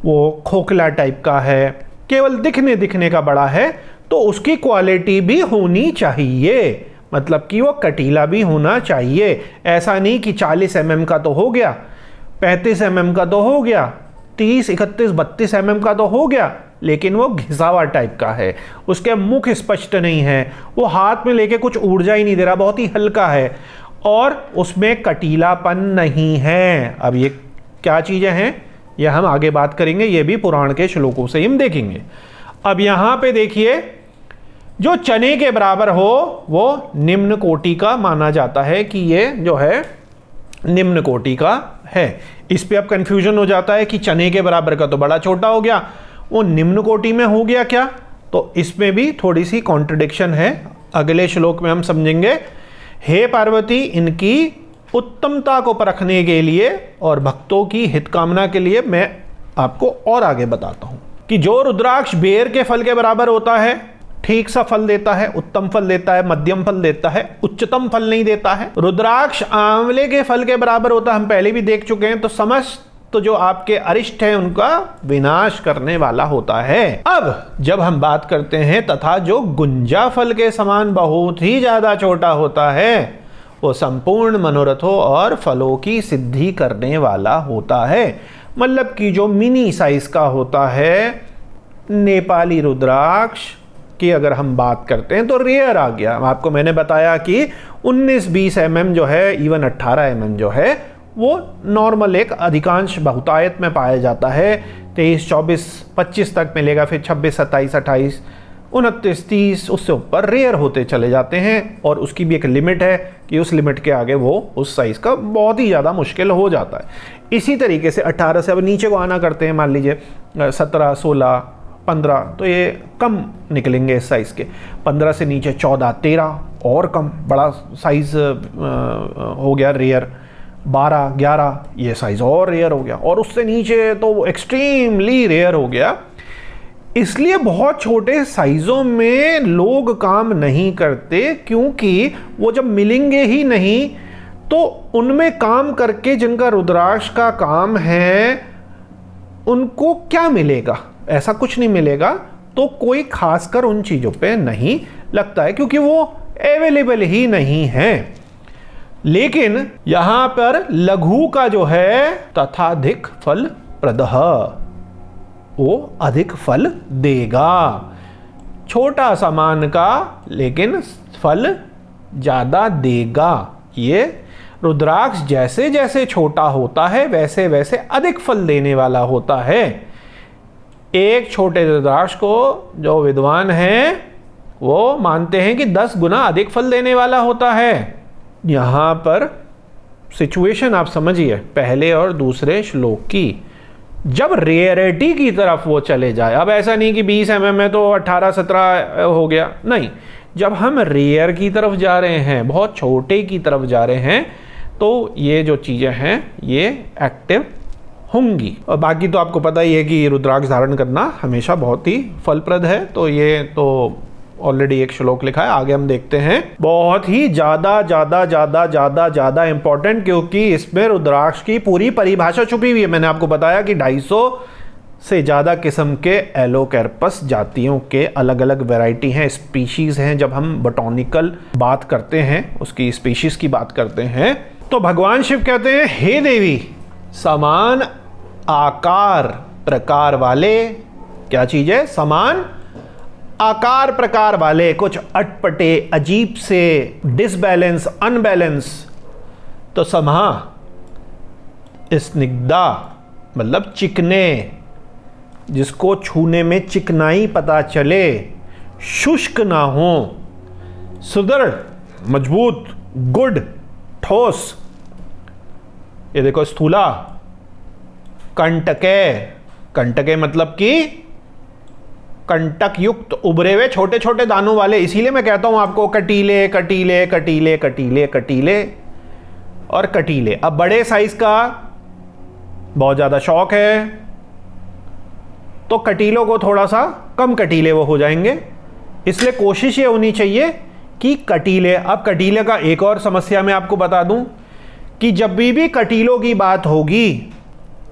वो खोखला टाइप का है, केवल दिखने का बड़ा है, तो उसकी क्वालिटी भी होनी चाहिए, मतलब कि वो कटीला भी होना चाहिए। ऐसा नहीं कि 40 mm का तो हो गया, 35 mm का तो हो गया, 30, 31, 32 mm का तो हो गया, लेकिन वो घिसावा टाइप का है, उसके मुख स्पष्ट नहीं है, वो हाथ में लेके कुछ ऊर्जा ही नहीं दे रहा, बहुत ही हल्का है और उसमें कटीलापन नहीं है। अब ये क्या चीज़ें हैं यह हम आगे बात करेंगे, ये भी पुराण के श्लोकों से हम देखेंगे। अब यहाँ पे देखिए, जो चने के बराबर हो वो निम्न कोटि का माना जाता है कि ये जो है निम्न कोटि का है। इस पे अब कंफ्यूजन हो जाता है कि चने के बराबर का तो बड़ा छोटा हो गया, वो निम्न कोटि में हो गया क्या? तो इसमें भी थोड़ी सी कॉन्ट्रडिक्शन है, अगले श्लोक में हम समझेंगे। हे पार्वती, इनकी उत्तमता को परखने के लिए और भक्तों की हित कामना के लिए मैं आपको और आगे बताता हूं कि जो रुद्राक्ष बेर के फल के बराबर होता है, ठीक सा फल देता है, उत्तम फल देता है, मध्यम फल देता है, उच्चतम फल नहीं देता है। रुद्राक्ष आंवले के फल के बराबर होता है, हम पहले भी देख चुके हैं, तो समस्त तो जो आपके अरिष्ट हैं उनका विनाश करने वाला होता है। अब जब हम बात करते हैं तथा जो गुंजा फल के समान बहुत ही ज्यादा छोटा होता है, वो संपूर्ण मनोरथों और फलों की सिद्धि करने वाला होता है। मतलब कि जो मिनी साइज का होता है, नेपाली रुद्राक्ष की अगर हम बात करते हैं तो रेयर आ गया। आपको मैंने बताया कि 19-20 mm जो है, इवन 18 mm जो है, वो नॉर्मल एक अधिकांश बहुतायत में पाया जाता है। 23, 24, 25 तक मिलेगा, फिर 26, 27, 28, 29, 30, उससे ऊपर रेयर होते चले जाते हैं। और उसकी भी एक लिमिट है कि उस लिमिट के आगे वो उस साइज़ का बहुत ही ज़्यादा मुश्किल हो जाता है। इसी तरीके से 18 से अब नीचे को आना करते हैं, मान लीजिए 17, 16, 15, तो ये कम निकलेंगे इस साइज़ के। 15 से नीचे 14, 13 और कम, बड़ा साइज़ हो गया रेयर। 12, 11 ये साइज़ और रेयर हो गया, और उससे नीचे तो एक्सट्रीमली रेयर हो गया। इसलिए बहुत छोटे साइज़ों में लोग काम नहीं करते, क्योंकि वो जब मिलेंगे ही नहीं तो उनमें काम करके जिनका रुद्राक्ष का काम है उनको क्या मिलेगा? ऐसा कुछ नहीं मिलेगा। तो कोई खासकर उन चीज़ों पे नहीं लगता है, क्योंकि वो अवेलेबल ही नहीं है। लेकिन यहां पर लघु का जो है तथाधिक फल प्रदः, वो अधिक फल देगा। छोटा सामान का लेकिन फल ज़्यादा देगा। ये रुद्राक्ष जैसे जैसे छोटा होता है वैसे वैसे अधिक फल देने वाला होता है। एक छोटे रुद्राक्ष को जो विद्वान हैं वो मानते हैं कि 10 गुना अधिक फल देने वाला होता है। यहाँ पर सिचुएशन आप समझिए पहले और दूसरे श्लोक की। जब रेयरिटी की तरफ वो चले जाए, अब ऐसा नहीं कि 20 mm में तो 18-17 हो गया, नहीं, जब हम रेयर की तरफ जा रहे हैं, बहुत छोटे की तरफ जा रहे हैं, तो ये जो चीज़ें हैं ये एक्टिव होंगी। और बाकी तो आपको पता ही है कि रुद्राक्ष धारण करना हमेशा बहुत ही फलप्रद है। तो ये तो ऑलरेडी एक श्लोक लिखा है, आगे हम देखते हैं। बहुत ही ज़्यादा इंपॉर्टेंट, क्योंकि इसमें रुद्राक्ष की पूरी परिभाषा छुपी हुई है। मैंने आपको बताया कि 250 से ज़्यादा किस्म के एलोकैर्पस जातियों के अलग अलग वैरायटी हैं, स्पीशीज़ हैं। जब हम बॉटनिकल बात करते हैं, उसकी स्पीशीज़ की बात करते हैं, तो भगवान शिव कहते हैं, हे देवी, समान आकार प्रकार वाले, क्या चीज़ है, समान आकार प्रकार वाले, कुछ अटपटे अजीब से डिसबैलेंस अनबैलेंस, तो समा स्निग्धा मतलब चिकने, जिसको छूने में चिकनाई पता चले, शुष्क ना हो, सुदृढ़ मजबूत गुड ठोस। ये देखो स्थूला, कंटके, कंटके मतलब कि कंटक युक्त उभरे हुए छोटे छोटे दानों वाले। इसीलिए मैं कहता हूं आपको कटीले कटीले कटीले कटीले कटीले और कटीले। अब बड़े साइज का बहुत ज्यादा शौक है तो कटीलों को थोड़ा सा कम कटीले वो हो जाएंगे, इसलिए कोशिश ये होनी चाहिए कि कटीले। अब कटीले का एक और समस्या मैं आपको बता दूं कि जब भी कटीलों की बात होगी,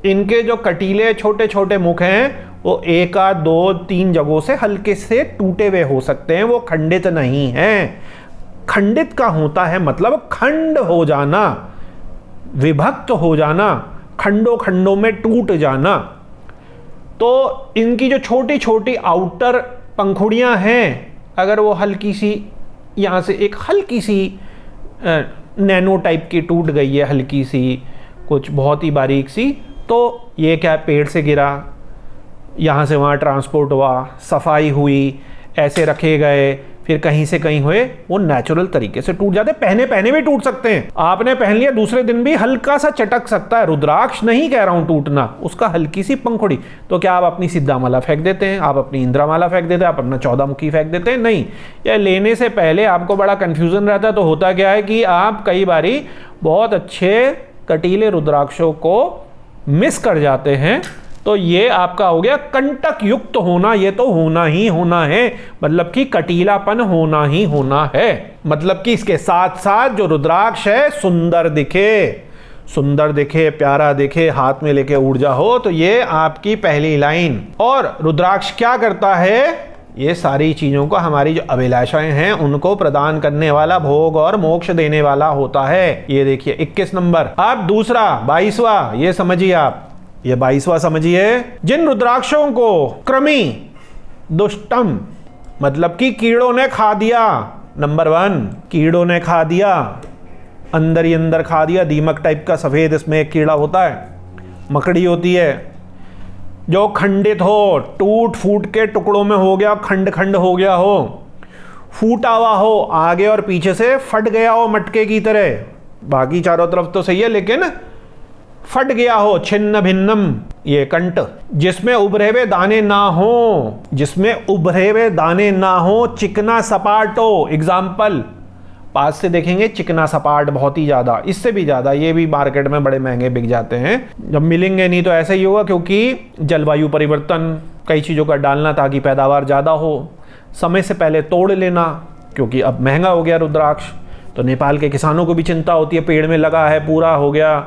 इनके जो कटीले छोटे छोटे मुख हैं वो 1 आध 2 3 जगहों से हल्के से टूटे हुए हो सकते हैं, वो खंडित नहीं हैं। खंडित का होता है मतलब खंड हो जाना, विभक्त हो जाना, खंडों खंडों में टूट जाना। तो इनकी जो छोटी छोटी आउटर पंखुड़ियां हैं, अगर वो हल्की सी यहाँ से एक हल्की सी नैनो टाइप की टूट गई है, हल्की सी कुछ बहुत ही बारीक सी, तो ये क्या पेड़ से गिरा, यहाँ से वहाँ ट्रांसपोर्ट हुआ, सफाई हुई, ऐसे रखे गए, फिर कहीं से कहीं हुए, वो नेचुरल तरीके से टूट जाते। पहने भी टूट सकते हैं, आपने पहन लिया दूसरे दिन भी हल्का सा चटक सकता है। रुद्राक्ष नहीं कह रहा हूं टूटना, उसका हल्की सी पंखुड़ी। तो क्या आप अपनी सिद्धामाला फेंक देते हैं, आप अपनी इंद्रामाला फेंक देते हैं, आप अपना 14 मुखी फेंक देते हैं? नहीं। या लेने से पहले आपको बड़ा कंफ्यूजन रहता है। तो होता क्या है कि आप कई बारी बहुत अच्छे कटीले रुद्राक्षों को मिस कर जाते हैं। तो ये आपका हो गया कंटक युक्त होना, ये तो होना ही होना है, मतलब कि कटीलापन होना ही होना है। मतलब कि इसके साथ साथ जो रुद्राक्ष है सुंदर दिखे, सुंदर दिखे, प्यारा दिखे, हाथ में लेके ऊर्जा हो, तो ये आपकी पहली लाइन। और रुद्राक्ष क्या करता है, ये सारी चीजों को, हमारी जो अभिलाषाएं हैं उनको प्रदान करने वाला, भोग और मोक्ष देने वाला होता है। ये देखिए 21 नंबर। अब दूसरा 22वां, ये समझिए आप, ये 22वां समझिए। जिन रुद्राक्षों को कृमि दुष्टम मतलब कि कीड़ों ने खा दिया, नंबर 1, कीड़ों ने खा दिया, अंदर ही अंदर खा दिया, दीमक टाइप का सफेद इसमें एक कीड़ा होता है, मकड़ी होती है, जो खंडित हो, टूट फूट के टुकड़ों में हो गया, खंड खंड हो गया हो, फूटा हुआ हो, आगे और पीछे से फट गया हो मटके की तरह, बाकी चारों तरफ तो सही है लेकिन फट गया हो, छिन्न भिन्नम, ये कंट। जिसमें उभरे हुए दाने ना हो, जिसमें उभरे हुए दाने ना हो, चिकना सपाट हो। एग्जाम्पल पास से देखेंगे, चिकना सपाट बहुत ही ज्यादा, इससे भी ज्यादा, ये भी मार्केट में बड़े महंगे बिक जाते हैं, जब मिलेंगे नहीं तो ऐसा ही होगा, क्योंकि जलवायु परिवर्तन, कई चीजों का डालना ताकि पैदावार ज्यादा हो, समय से पहले तोड़ लेना, क्योंकि अब महंगा हो गया रुद्राक्ष। तो नेपाल के किसानों को भी चिंता होती है, पेड़ में लगा है, पूरा हो गया,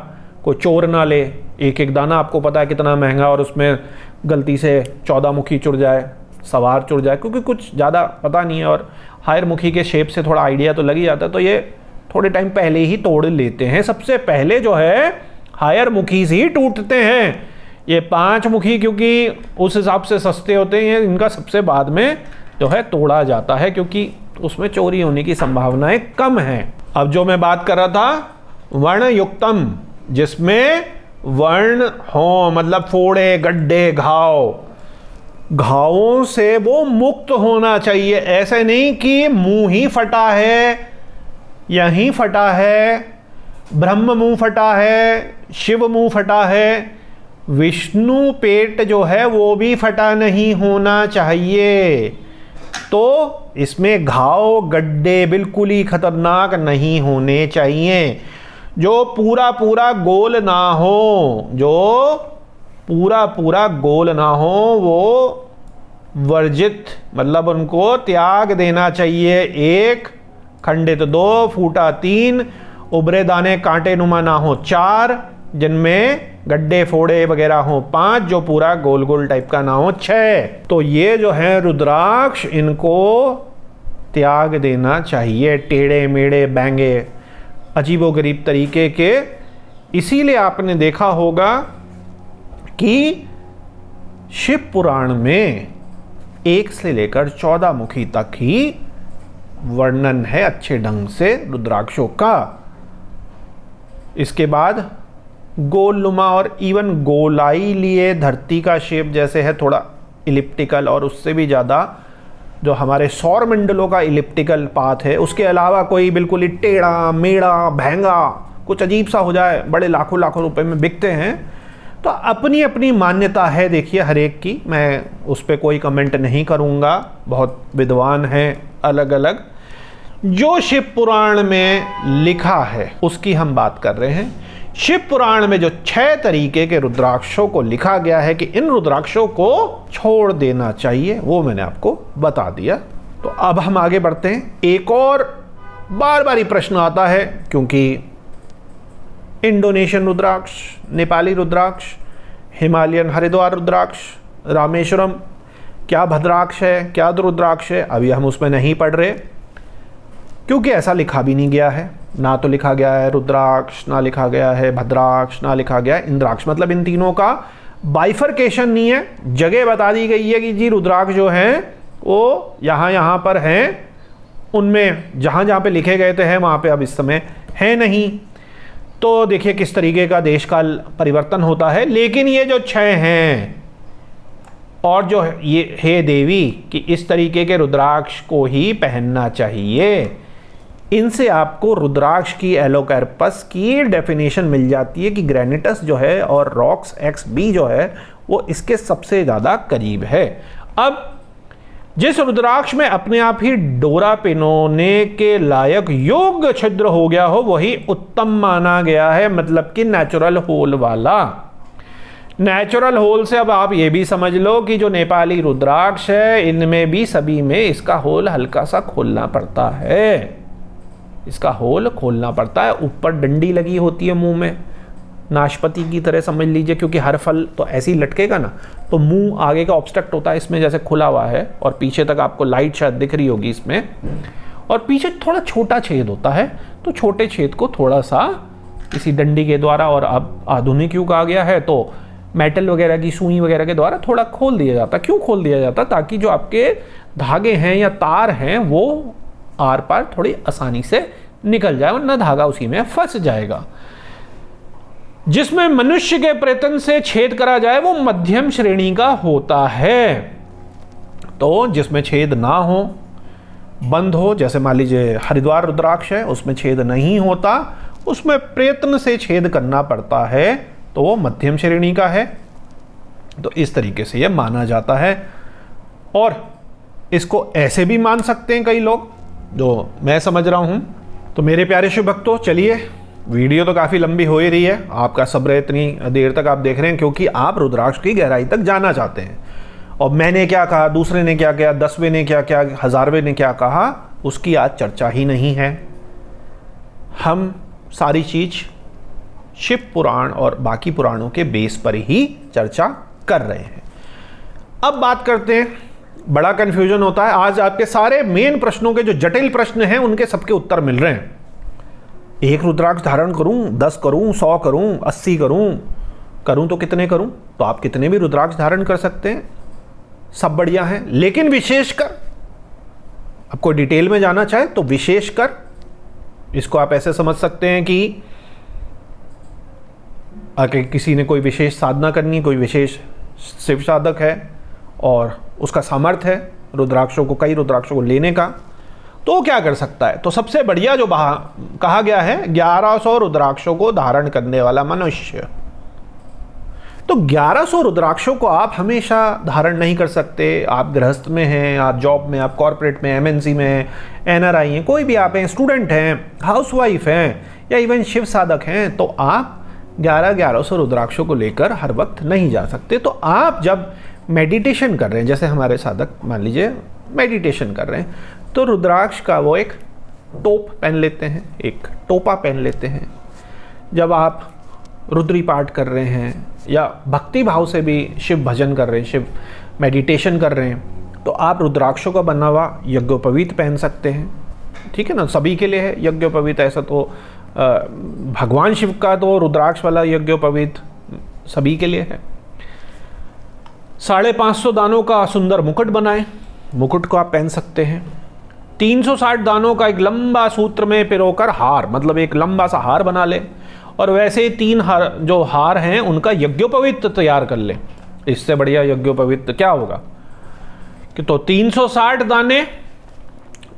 कोई चोर ना ले, एक एक दाना आपको पता है कितना महंगा, और उसमें गलती से 14 मुखी चुर जाए, सवार चुर जाए, क्योंकि कुछ ज़्यादा पता नहीं है और हायर मुखी के शेप से थोड़ा आइडिया तो लग ही जाता है, तो ये थोड़े टाइम पहले ही तोड़ लेते हैं। सबसे पहले जो है हायर मुखी से ही टूटते हैं। ये 5 मुखी क्योंकि उस हिसाब से सस्ते होते हैं, इनका सबसे बाद में जो है तोड़ा जाता है क्योंकि उसमें चोरी होने की संभावनाएं कम हैं। अब जो मैं बात कर रहा था वर्ण युक्तम, जिसमें वर्ण हो, मतलब फोड़े, गड्ढे, घावों से वो मुक्त होना चाहिए। ऐसे नहीं कि मुंह ही फटा है, यहीं फटा है, ब्रह्म मुंह फटा है, शिव मुंह फटा है, विष्णु पेट जो है वो भी फटा नहीं होना चाहिए। तो इसमें घाव, गड्ढे बिल्कुल ही खतरनाक नहीं होने चाहिए। जो पूरा पूरा गोल ना हो, जो पूरा पूरा गोल ना हो, वो वर्जित, मतलब उनको त्याग देना चाहिए। 1, खंडित 2, फूटा 3, उभरे दाने कांटे नुमा ना हो 4, जिनमें गड्ढे फोड़े वगैरह हो 5, जो पूरा गोल गोल टाइप का ना हो 6। तो ये जो है रुद्राक्ष, इनको त्याग देना चाहिए, टेढ़े मेढ़े बैंगे अजीबोगरीब तरीके के। इसीलिए आपने देखा होगा कि शिव पुराण में 1 से लेकर 14 मुखी तक ही वर्णन है अच्छे ढंग से रुद्राक्षों का। इसके बाद गोलनुमा और इवन गोलाई लिए धरती का शेप जैसे है, थोड़ा इलिप्टिकल, और उससे भी ज़्यादा जो हमारे सौर मंडलों का इलिप्टिकल पाथ है, उसके अलावा कोई बिल्कुल ही टेढ़ा मेढ़ा भैंगा कुछ अजीब सा हो जाए, बड़े लाखों लाखों रुपए में बिकते हैं। तो अपनी अपनी मान्यता है, देखिए हर एक की, मैं उस पर कोई कमेंट नहीं करूँगा, बहुत विद्वान हैं अलग अलग। जो शिव पुराण में लिखा है उसकी हम बात कर रहे हैं। शिव पुराण में जो 6 तरीके के रुद्राक्षों को लिखा गया है कि इन रुद्राक्षों को छोड़ देना चाहिए, वो मैंने आपको बता दिया। तो अब हम आगे बढ़ते हैं। एक और बार बार ही प्रश्न आता है, क्योंकि इंडोनेशियन रुद्राक्ष, नेपाली रुद्राक्ष, हिमालयन हरिद्वार रुद्राक्ष, रामेश्वरम, क्या भद्राक्ष है, क्या रुद्राक्ष है, अभी हम उसमें नहीं पढ़ रहे, क्योंकि ऐसा लिखा भी नहीं गया है। ना तो लिखा गया है रुद्राक्ष, ना लिखा गया है भद्राक्ष, ना लिखा गया है इंद्राक्ष। मतलब इन तीनों का बाइफरकेशन नहीं है, जगह बता दी गई है कि जी रुद्राक्ष जो हैं वो यहाँ यहाँ पर हैं, उनमें जहाँ जहाँ पे लिखे गए थे हैं, वहाँ पे अब इस समय है नहीं। तो देखिए किस तरीके का देश काल परिवर्तन होता है। लेकिन ये जो 6 हैं, और जो ये हे देवी कि इस तरीके के रुद्राक्ष को ही पहनना चाहिए, इनसे आपको रुद्राक्ष की एलोकैर्पस की डेफिनेशन मिल जाती है कि ग्रेनिटस जो है और रॉक्स XB जो है वो इसके सबसे ज़्यादा करीब है। अब जिस रुद्राक्ष में अपने आप ही डोरा पिनोने के लायक योग्य छिद्र हो गया हो वही उत्तम माना गया है, मतलब कि नेचुरल होल वाला। नेचुरल होल से अब आप ये भी समझ लो कि जो नेपाली रुद्राक्ष है इनमें भी सभी में इसका होल हल्का सा खोलना पड़ता है, इसका होल खोलना पड़ता है। ऊपर डंडी लगी होती है मुंह में, नाशपाती की तरह समझ लीजिए, क्योंकि हर फल तो ऐसे ही लटकेगा ना, तो मुंह आगे का ऑब्स्ट्रक्ट होता है, इसमें जैसे खुला हुआ है, और पीछे तक आपको लाइट शायद दिख रही होगी इसमें, और पीछे थोड़ा छोटा छेद होता है, तो छोटे छेद को थोड़ा सा इसी डंडी के द्वारा, और अब आधुनिक युग आ गया है तो मेटल वगैरह की सुई वगैरह के द्वारा थोड़ा खोल दिया जाता। क्यों खोल दिया जाता? ताकि जो आपके धागे हैं या तार हैं वो आर पार थोड़ी आसानी से निकल जाए, वरना धागा उसी में फंस जाएगा। जिसमें मनुष्य के प्रयत्न से छेद करा जाए वो मध्यम श्रेणी का होता है। तो जिसमें छेद ना हो, बंद हो, जैसे मान लीजिए हरिद्वार रुद्राक्ष है, उसमें छेद नहीं होता, उसमें प्रयत्न से छेद करना पड़ता है, तो वो मध्यम श्रेणी का है। तो इस तरीके से ये माना जाता है। और इसको ऐसे भी मान सकते हैं कई लोग, जो मैं समझ रहा हूं। तो मेरे प्यारे शिव भक्तों, चलिए, वीडियो तो काफ़ी लंबी हो ही रही है, आपका सब्र इतनी देर तक आप देख रहे हैं क्योंकि आप रुद्राक्ष की गहराई तक जाना चाहते हैं। और मैंने क्या कहा, दूसरे ने क्या किया, 10वें ने क्या किया, 1000वें ने क्या कहा, उसकी आज चर्चा ही नहीं है। हम सारी चीज़ शिव पुराण और बाकी पुराणों के बेस पर ही चर्चा कर रहे हैं। अब बात करते हैं, बड़ा कन्फ्यूजन होता है। आज आपके सारे मेन प्रश्नों के जो जटिल प्रश्न हैं उनके सबके उत्तर मिल रहे हैं। एक रुद्राक्ष धारण करूं, 10 करूं, 100 करूं, 80 करूं, करूं तो कितने करूं, तो आप कितने भी रुद्राक्ष धारण कर सकते हैं, सब बढ़िया है। लेकिन विशेषकर आपको डिटेल में जाना चाहे तो विशेषकर इसको आप ऐसे समझ सकते हैं कि अगर किसी ने कोई विशेष साधना करनी, कोई विशेष शिव साधक है और उसका सामर्थ्य है रुद्राक्षों को, कई रुद्राक्षों को लेने का, तो क्या कर सकता है। तो सबसे बढ़िया जो कहा गया है 1100 रुद्राक्षों को धारण करने वाला मनुष्य। तो 1100 रुद्राक्षों को आप हमेशा धारण नहीं कर सकते। आप गृहस्थ में हैं, आप जॉब में, आप कॉर्पोरेट में, एमएनसी में, एनआरआई हैं, कोई भी आप हैं, स्टूडेंट हैं, हाउसवाइफ हैं या इवन शिव साधक हैं, तो आप 1100 रुद्राक्षों को लेकर हर वक्त नहीं जा सकते। तो आप जब मेडिटेशन कर रहे हैं, जैसे हमारे साधक मान लीजिए मेडिटेशन कर रहे हैं, तो रुद्राक्ष का वो एक टोप पहन लेते हैं, एक टोपा पहन लेते हैं। जब आप रुद्री पाठ कर रहे हैं या भक्ति भाव से भी शिव भजन कर रहे हैं, शिव मेडिटेशन कर रहे हैं, तो आप रुद्राक्षों का बना हुआ यज्ञोपवीत पहन सकते हैं। ठीक है ना, सभी के लिए है यज्ञोपवीत। ऐसा तो भगवान शिव का तो रुद्राक्ष वाला यज्ञोपवीत सभी के लिए है। 550 दानों का सुंदर मुकुट बनाएं, मुकुट को आप पहन सकते हैं। 360 दानों का एक लंबा सूत्र में पिरोकर हार, मतलब एक लंबा सा हार बना ले, और वैसे 3 हार जो हार हैं उनका यज्ञोपवीत तैयार कर ले। इससे बढ़िया यज्ञोपवीत क्या होगा कि तो 360 दाने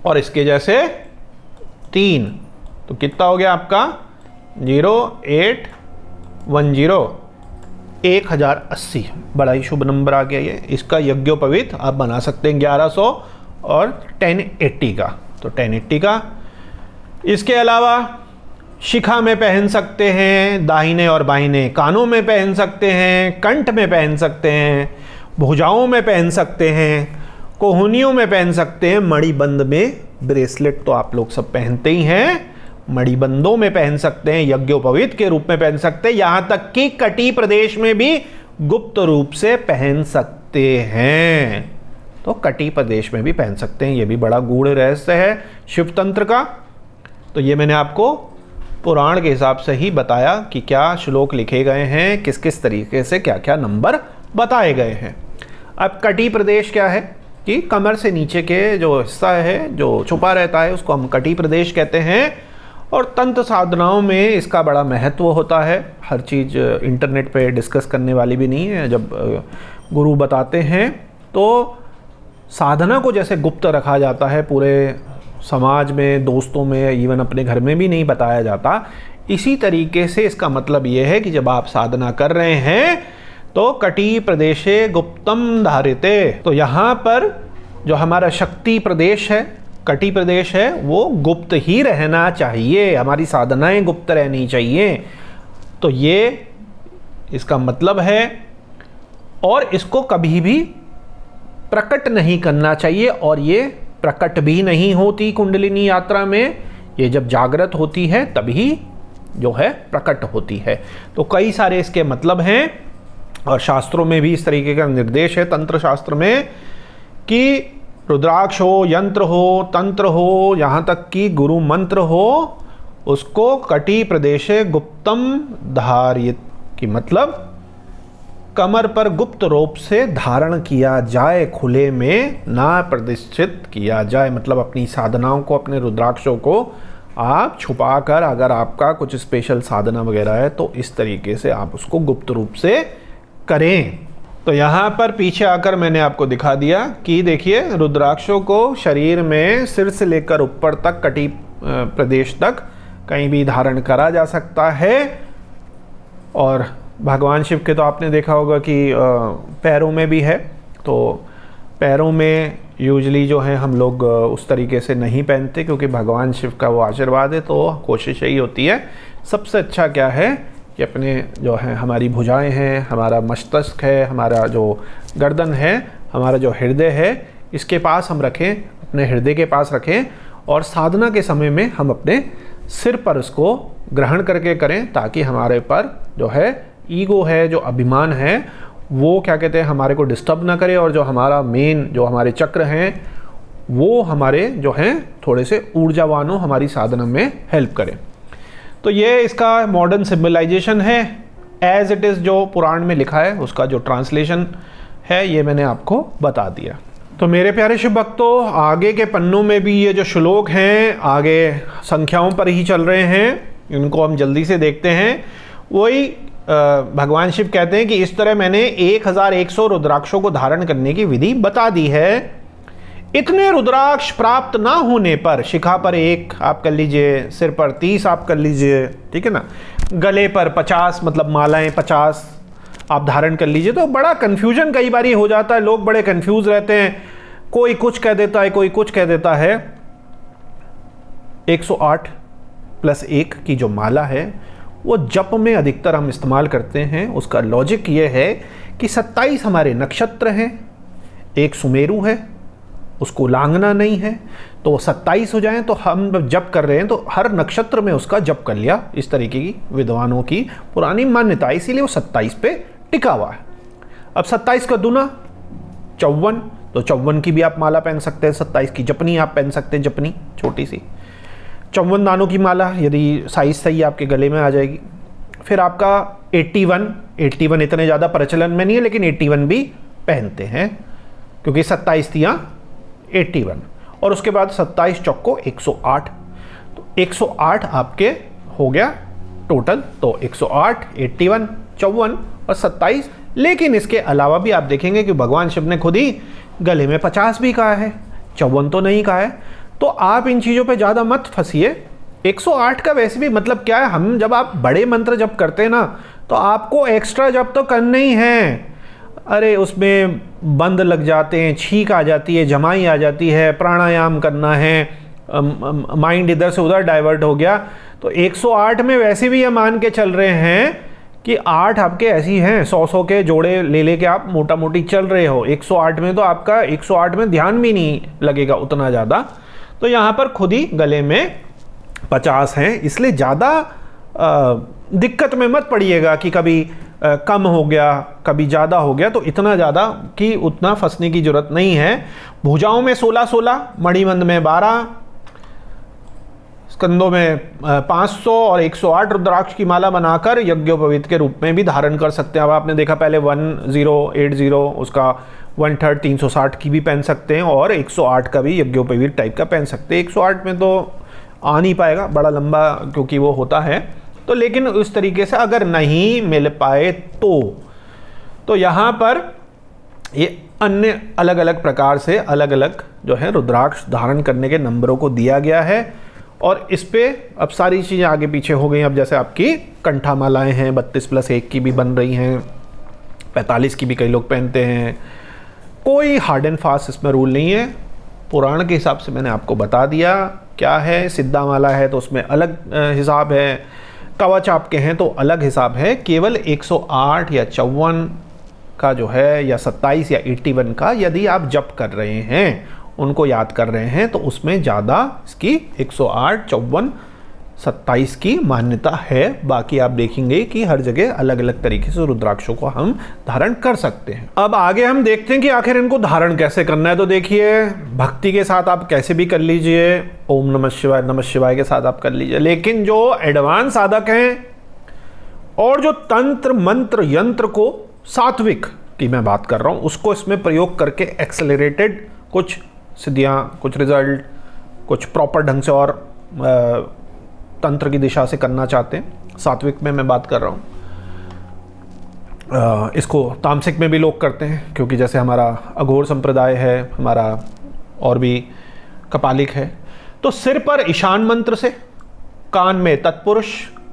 और इसके जैसे 3, तो कितना हो गया आपका 0810 1080, बड़ा ही शुभ नंबर आ गया ये। इसका यज्ञोपवीत आप बना सकते हैं 1100 और 1080 का, तो 1080 का। इसके अलावा शिखा में पहन सकते हैं, दाहिने और बाहिने कानों में पहन सकते हैं, कंठ में पहन सकते हैं, भुजाओं में पहन सकते हैं, कोहनियों में पहन सकते हैं, मणिबंध में, ब्रेसलेट तो आप लोग सब पहनते ही हैं, मणिबंधों में पहन सकते हैं, यज्ञोपवीत के रूप में पहन सकते हैं, यहां तक कि कटी प्रदेश में भी गुप्त रूप से पहन सकते हैं। तो कटी प्रदेश में भी पहन सकते हैं, ये भी बड़ा गूढ़ रहस्य है शिव तंत्र का। तो ये मैंने आपको पुराण के हिसाब से ही बताया कि क्या श्लोक लिखे गए हैं, किस किस तरीके से क्या क्या नंबर बताए गए हैं। अब कटी प्रदेश क्या है कि कमर से नीचे के जो हिस्सा है जो छुपा रहता है उसको हम कटी प्रदेश कहते हैं। और तंत्र साधनाओं में इसका बड़ा महत्व होता है। हर चीज़ इंटरनेट पे डिस्कस करने वाली भी नहीं है। जब गुरु बताते हैं तो साधना को जैसे गुप्त रखा जाता है, पूरे समाज में, दोस्तों में, इवन अपने घर में भी नहीं बताया जाता, इसी तरीके से इसका मतलब ये है कि जब आप साधना कर रहे हैं तो कटी प्रदेशे गुप्तम धारिते, तो यहाँ पर जो हमारा शक्ति प्रदेश है, कटी प्रदेश है, वो गुप्त ही रहना चाहिए, हमारी साधनाएं गुप्त रहनी चाहिए। तो ये इसका मतलब है, और इसको कभी भी प्रकट नहीं करना चाहिए, और ये प्रकट भी नहीं होती कुंडलिनी यात्रा में। ये जब जागृत होती है तभी जो है प्रकट होती है। तो कई सारे इसके मतलब हैं, और शास्त्रों में भी इस तरीके का निर्देश है तंत्र शास्त्र में कि रुद्राक्ष हो, यंत्र हो, तंत्र हो, यहाँ तक कि गुरु मंत्र हो, उसको कटी प्रदेशे गुप्तम धारित, की मतलब कमर पर गुप्त रूप से धारण किया जाए, खुले में ना प्रतिष्ठित किया जाए। मतलब अपनी साधनाओं को, अपने रुद्राक्षों को आप छुपा कर, अगर आपका कुछ स्पेशल साधना वगैरह है तो इस तरीके से आप उसको गुप्त रूप से करें। तो यहाँ पर पीछे आकर मैंने आपको दिखा दिया कि देखिए रुद्राक्षों को शरीर में सिर से लेकर ऊपर तक, कटी प्रदेश तक कहीं भी धारण करा जा सकता है। और भगवान शिव के तो आपने देखा होगा कि पैरों में भी है, तो पैरों में यूजली जो है हम लोग उस तरीके से नहीं पहनते, क्योंकि भगवान शिव का वो आशीर्वाद है। तो कोशिश यही होती है, सबसे अच्छा क्या है कि अपने जो है हमारी भुजाएं हैं, हमारा मस्तिष्क है, हमारा जो गर्दन है, हमारा जो हृदय है, इसके पास हम रखें, अपने हृदय के पास रखें, और साधना के समय में हम अपने सिर पर उसको ग्रहण करके करें, ताकि हमारे पर जो है ईगो है, जो अभिमान है, वो क्या कहते हैं हमारे को डिस्टर्ब ना करे, और जो हमारा मेन जो हमारे चक्र हैं वो हमारे जो हैं थोड़े से ऊर्जावान हो, हमारी साधना में हेल्प करें। तो ये इसका मॉडर्न सिम्बलाइजेशन है। एज इट इज़ जो पुराण में लिखा है उसका जो ट्रांसलेशन है ये मैंने आपको बता दिया। तो मेरे प्यारे शिव भक्तों, आगे के पन्नों में भी ये जो श्लोक हैं आगे संख्याओं पर ही चल रहे हैं, इनको हम जल्दी से देखते हैं। वही भगवान शिव कहते हैं कि इस तरह मैंने 1100 रुद्राक्षों को धारण करने की विधि बता दी है। इतने रुद्राक्ष प्राप्त ना होने पर शिखा पर 1 आप कर लीजिए, सिर पर 30 आप कर लीजिए, ठीक है ना, गले पर 50 मतलब मालाएं 50 आप धारण कर लीजिए। तो बड़ा कन्फ्यूजन कई बार हो जाता है, लोग बड़े कन्फ्यूज रहते हैं, कोई कुछ कह देता है कोई कुछ कह देता है। 108 + 1 की जो माला है वो जप में अधिकतर हम इस्तेमाल करते हैं। उसका लॉजिक ये है कि 27 हमारे नक्षत्र हैं, एक सुमेरु है, उसको उल्लांघना नहीं है, तो वो 27 हो जाएं। तो हम जप कर रहे हैं तो हर नक्षत्र में उसका जप कर लिया, इस तरीके की विद्वानों की पुरानी मान्यता, इसीलिए वो 27 पे टिका हुआ है। अब 27 का दूना 54, तो 54 की भी आप माला पहन सकते हैं, 27 की जपनी आप पहन सकते हैं, जपनी छोटी सी 54 दानों की माला यदि साइज सही आपके गले में आ जाएगी। फिर आपका 81 इतने ज़्यादा प्रचलन में नहीं है, लेकिन 81 भी पहनते हैं क्योंकि 27 थी यहाँ 81, और उसके बाद 27 चौको 108, तो 108 आपके हो गया टोटल। तो 108, 81, 54 और 27। लेकिन इसके अलावा भी आप देखेंगे कि भगवान शिव ने खुद ही गले में 50 भी कहा है, 54 तो नहीं कहा है। तो आप इन चीज़ों पे ज़्यादा मत फंसिए। 108 का वैसे भी मतलब क्या है, हम जब आप बड़े मंत्र जप करते हैं ना तो आपको एक्स्ट्रा जप तो करने ही हैं। अरे उसमें बंद लग जाते हैं, छींक आ जाती है, जमाई आ जाती है, प्राणायाम करना है, माइंड इधर से उधर डाइवर्ट हो गया। तो 108 में वैसे भी ये मान के चल रहे हैं कि 8 आपके ऐसी हैं, 100 के जोड़े ले लेके आप मोटा मोटी चल रहे हो। 108 में तो आपका 108 में ध्यान भी नहीं लगेगा उतना ज़्यादा। तो यहाँ पर खुद ही गले में 50 हैं, इसलिए ज़्यादा दिक्कत में मत पड़िएगा कि कभी कम हो गया कभी ज़्यादा हो गया। तो इतना ज़्यादा कि उतना फंसने की ज़रूरत नहीं है। भुजाओं में 16, मणिबंध में 12, स्कंदों में 500 और 108 रुद्राक्ष की माला बनाकर यज्ञोपवीत के रूप में भी धारण कर सकते हैं। अब आपने देखा पहले 1080 उसका 1/3 360 की भी पहन सकते हैं, और 108 का भी यज्ञोपवीत टाइप का पहन सकते हैं। 108 में तो आ नहीं पाएगा, बड़ा लंबा क्योंकि वो होता है। तो लेकिन उस तरीके से अगर नहीं मिल पाए तो यहाँ पर ये अन्य अलग अलग प्रकार से अलग अलग जो है रुद्राक्ष धारण करने के नंबरों को दिया गया है। और इस पे अब सारी चीज़ें आगे पीछे हो गई। अब जैसे आपकी कंठा मालाएँ हैं, 32 + 1 की भी बन रही हैं, 45 की भी कई लोग पहनते हैं। कोई हार्ड एंड फास्ट इसमें रूल नहीं है, पुराण के हिसाब से मैंने आपको बता दिया क्या है। सिद्धा माला है तो उसमें अलग हिसाब है, कवच आपके हैं तो अलग हिसाब है। केवल 108 या 54 का जो है, या 27 या 81 का यदि आप जप कर रहे हैं, उनको याद कर रहे हैं, तो उसमें ज़्यादा इसकी 108, 54, 27 की मान्यता है। बाकी आप देखेंगे कि हर जगह अलग अलग तरीके से रुद्राक्षों को हम धारण कर सकते हैं। अब आगे हम देखते हैं कि आखिर इनको धारण कैसे करना है। तो देखिए, भक्ति के साथ आप कैसे भी कर लीजिए, ओम नमः शिवाय के साथ आप कर लीजिए। लेकिन जो एडवांस साधक हैं और जो तंत्र मंत्र यंत्र को सात्विक की मैं बात कर रहा हूँ, उसको इसमें प्रयोग करके एक्सेलरेटेड कुछ सिद्धियाँ, कुछ रिजल्ट, कुछ प्रॉपर ढंग से और तंत्र की दिशा से करना चाहते हैं, सात्विक में मैं बात कर रहा हूँ। इसको तामसिक में भी लोग करते हैं, क्योंकि जैसे हमारा अघोर संप्रदाय है, हमारा और भी कपालिक है। तो सिर पर ईशान मंत्र से, कान में तत्पुरुष,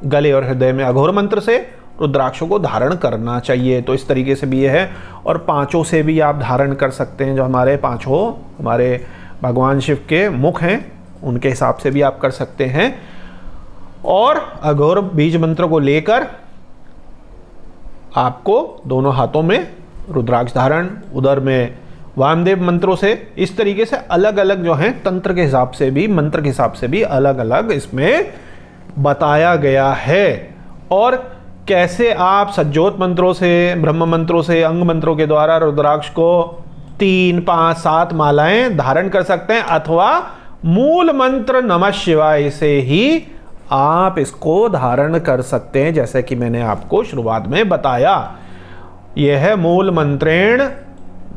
गले और हृदय में अघोर मंत्र से रुद्राक्षों को धारण करना चाहिए। तो इस तरीके से भी ये है। और 5 से भी आप धारण कर सकते हैं, जो हमारे 5 हमारे भगवान शिव के मुख हैं उनके हिसाब से भी आप कर सकते हैं। और अघोर बीज मंत्र को लेकर आपको दोनों हाथों में रुद्राक्ष धारण, उदर में वामदेव मंत्रों से, इस तरीके से अलग अलग जो है तंत्र के हिसाब से भी, मंत्र के हिसाब से भी अलग अलग इसमें बताया गया है। और कैसे आप सज्जोत मंत्रों से, ब्रह्म मंत्रों से, अंग मंत्रों के द्वारा रुद्राक्ष को 3, 5, 7 मालाएं धारण कर सकते हैं, अथवा मूल मंत्र नमः शिवाय से ही आप इसको धारण कर सकते हैं, जैसे कि मैंने आपको शुरुआत में बताया। यह है मूल मंत्रेण